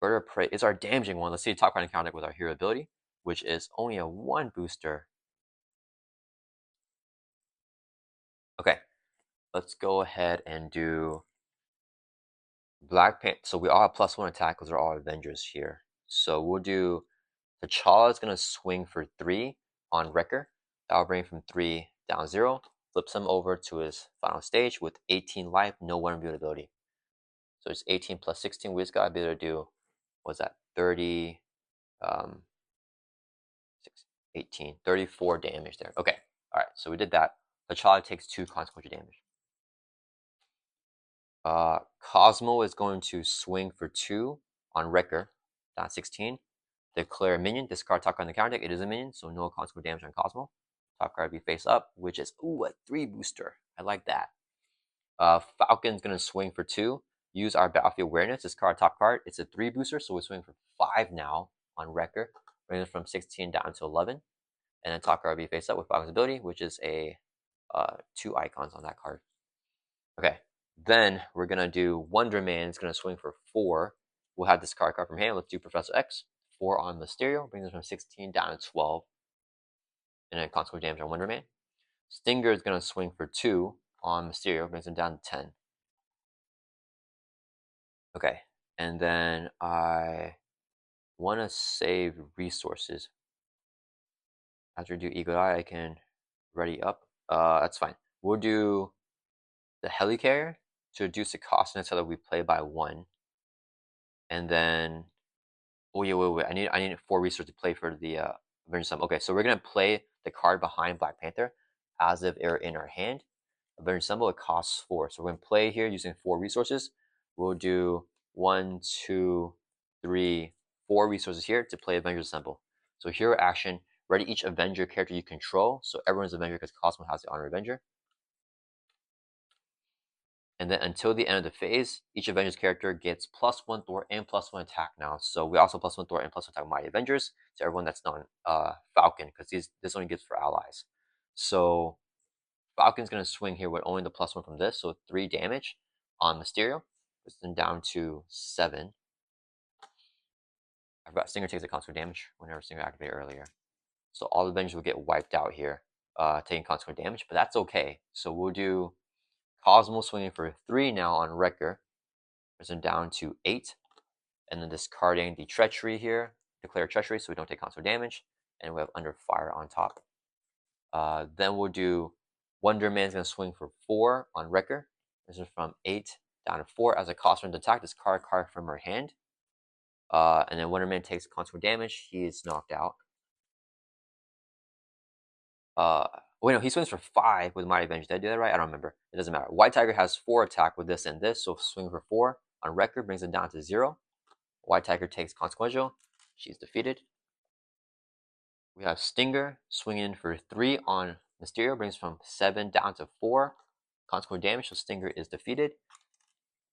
Bird of Prey is our damaging one. Let's see the top card encounter with our hero ability, which is only a 1 booster. Okay, let's go ahead and do Black Panther. So we all have +1 attack because we're all Avengers here. So we'll do T'Challa is gonna swing for 3 on Wrecker. That'll bring him from 3 down 0. Flips him over to his final stage with 18 life, no one build ability. So it's 18 plus 16. We just gotta be able to do, what's that? 30, 18, 34 damage there. Okay, all right. So we did that. T'Challa takes 2 consequential damage. Cosmo is going to swing for 2 on Wrecker, down 16. Declare a minion. Discard top card on the counter deck. It is a minion, so no consequential damage on Cosmo. Top card be face up, which is a 3 booster. I like that. Falcon's gonna swing for 2. Use our battlefield awareness. Discard top card. It's a 3 booster, so we're swinging for 5 now on Wrecker. Bringing it from 16 down to 11. And then top card be face up with Falcon's ability, which is a 2 icons on that card. Okay, then we're gonna do Wonder Man. It's gonna swing for 4. We'll have this card from hand. Let's do Professor X. 4 on Mysterio, brings us from 16 down to 12. And then consequential damage on Wonder Man. Stinger is gonna swing for 2 on Mysterio, brings him down to 10. Okay, and then I want to save resources. After I do Eagle Eye, I can ready up. That's fine. We'll do the Helicarrier to reduce the cost until that we play by 1. And then, oh yeah, wait. I need 4 resources to play for the Avengers Summon. Okay, so we're gonna play the card behind Black Panther as if it were in our hand. Avengers Summon, it costs 4. So we're gonna play here using 4 resources. We'll do 1, 2, 3, 4 resources here to play Avengers Assemble. So hero action, ready each Avenger character you control. So everyone's Avenger because Cosmo has the Honor Avenger. And then until the end of the phase, each Avengers character gets +1 Thor and +1 attack now. So we also +1 Thor and +1 attack Mighty Avengers to everyone that's not Falcon, because this only gives for allies. So Falcon's gonna swing here with only the +1 from this, so 3 damage. on Mysterio. Puts them down to 7. I forgot Stinger takes a consequent damage whenever Stinger activated earlier. So all the Avengers will get wiped out here, taking consequent damage, but that's okay. So we'll do Cosmo swinging for 3 now on Wrecker. Puts them down to 8. And then discarding the Treachery here. Declare Treachery so we don't take consequent damage. And we have Under Fire on top. Then we'll do Wonder Man's going to swing for 4 on Wrecker. This is from 8 down to 4. As a cost for an attack, discard a card from her hand. And then Wonder Man takes consequent damage. He is knocked out. Wait, no, he swings for 5 with Mighty Avengers. Did I do that right? I don't remember. It doesn't matter. White Tiger has 4 attack with this and this, so swing for 4 on Wrecker brings it down to 0. White Tiger takes consequential. She's defeated. We have Stinger swinging for 3 on Mysterio, brings from 7 down to 4. Consequent damage, so Stinger is defeated.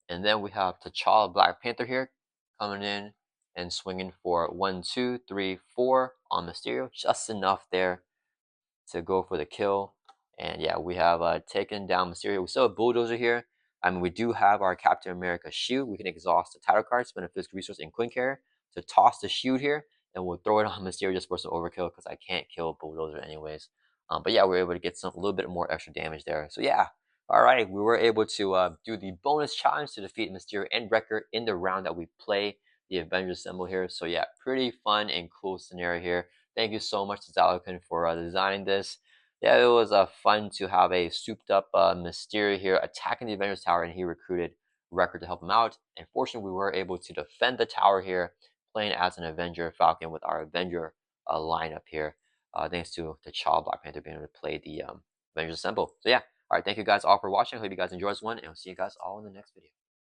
And then we have T'Challa Black Panther here coming in and swinging for 1, 2, 3, 4 on Mysterio. Just enough there to go for the kill. And yeah, we have taken down Mysterio. We still have Bulldozer here. I mean, we do have our Captain America shield. We can exhaust the title card, spend a physical resource in Quinn Carrier to toss the shield here, and we'll throw it on Mysterio just for some overkill because I can't kill Bulldozer anyways. But yeah, we're able to get a little bit more extra damage there. So yeah, all right, we were able to do the bonus challenge to defeat Mysterio and Wrecker in the round that we play the Avengers symbol here. So yeah, pretty fun and cool scenario here. Thank you so much to Zylokun for designing this. Yeah, it was fun to have a souped up Mysterio here attacking the Avengers Tower, and he recruited Wrecker to help him out. And fortunately, we were able to defend the tower here, playing as an Avenger Falcon with our Avenger lineup here. Thanks to T'Challa Black Panther being able to play the Avengers Assemble. So yeah, all right, thank you guys all for watching. I hope you guys enjoyed this one, and I'll see you guys all in the next video.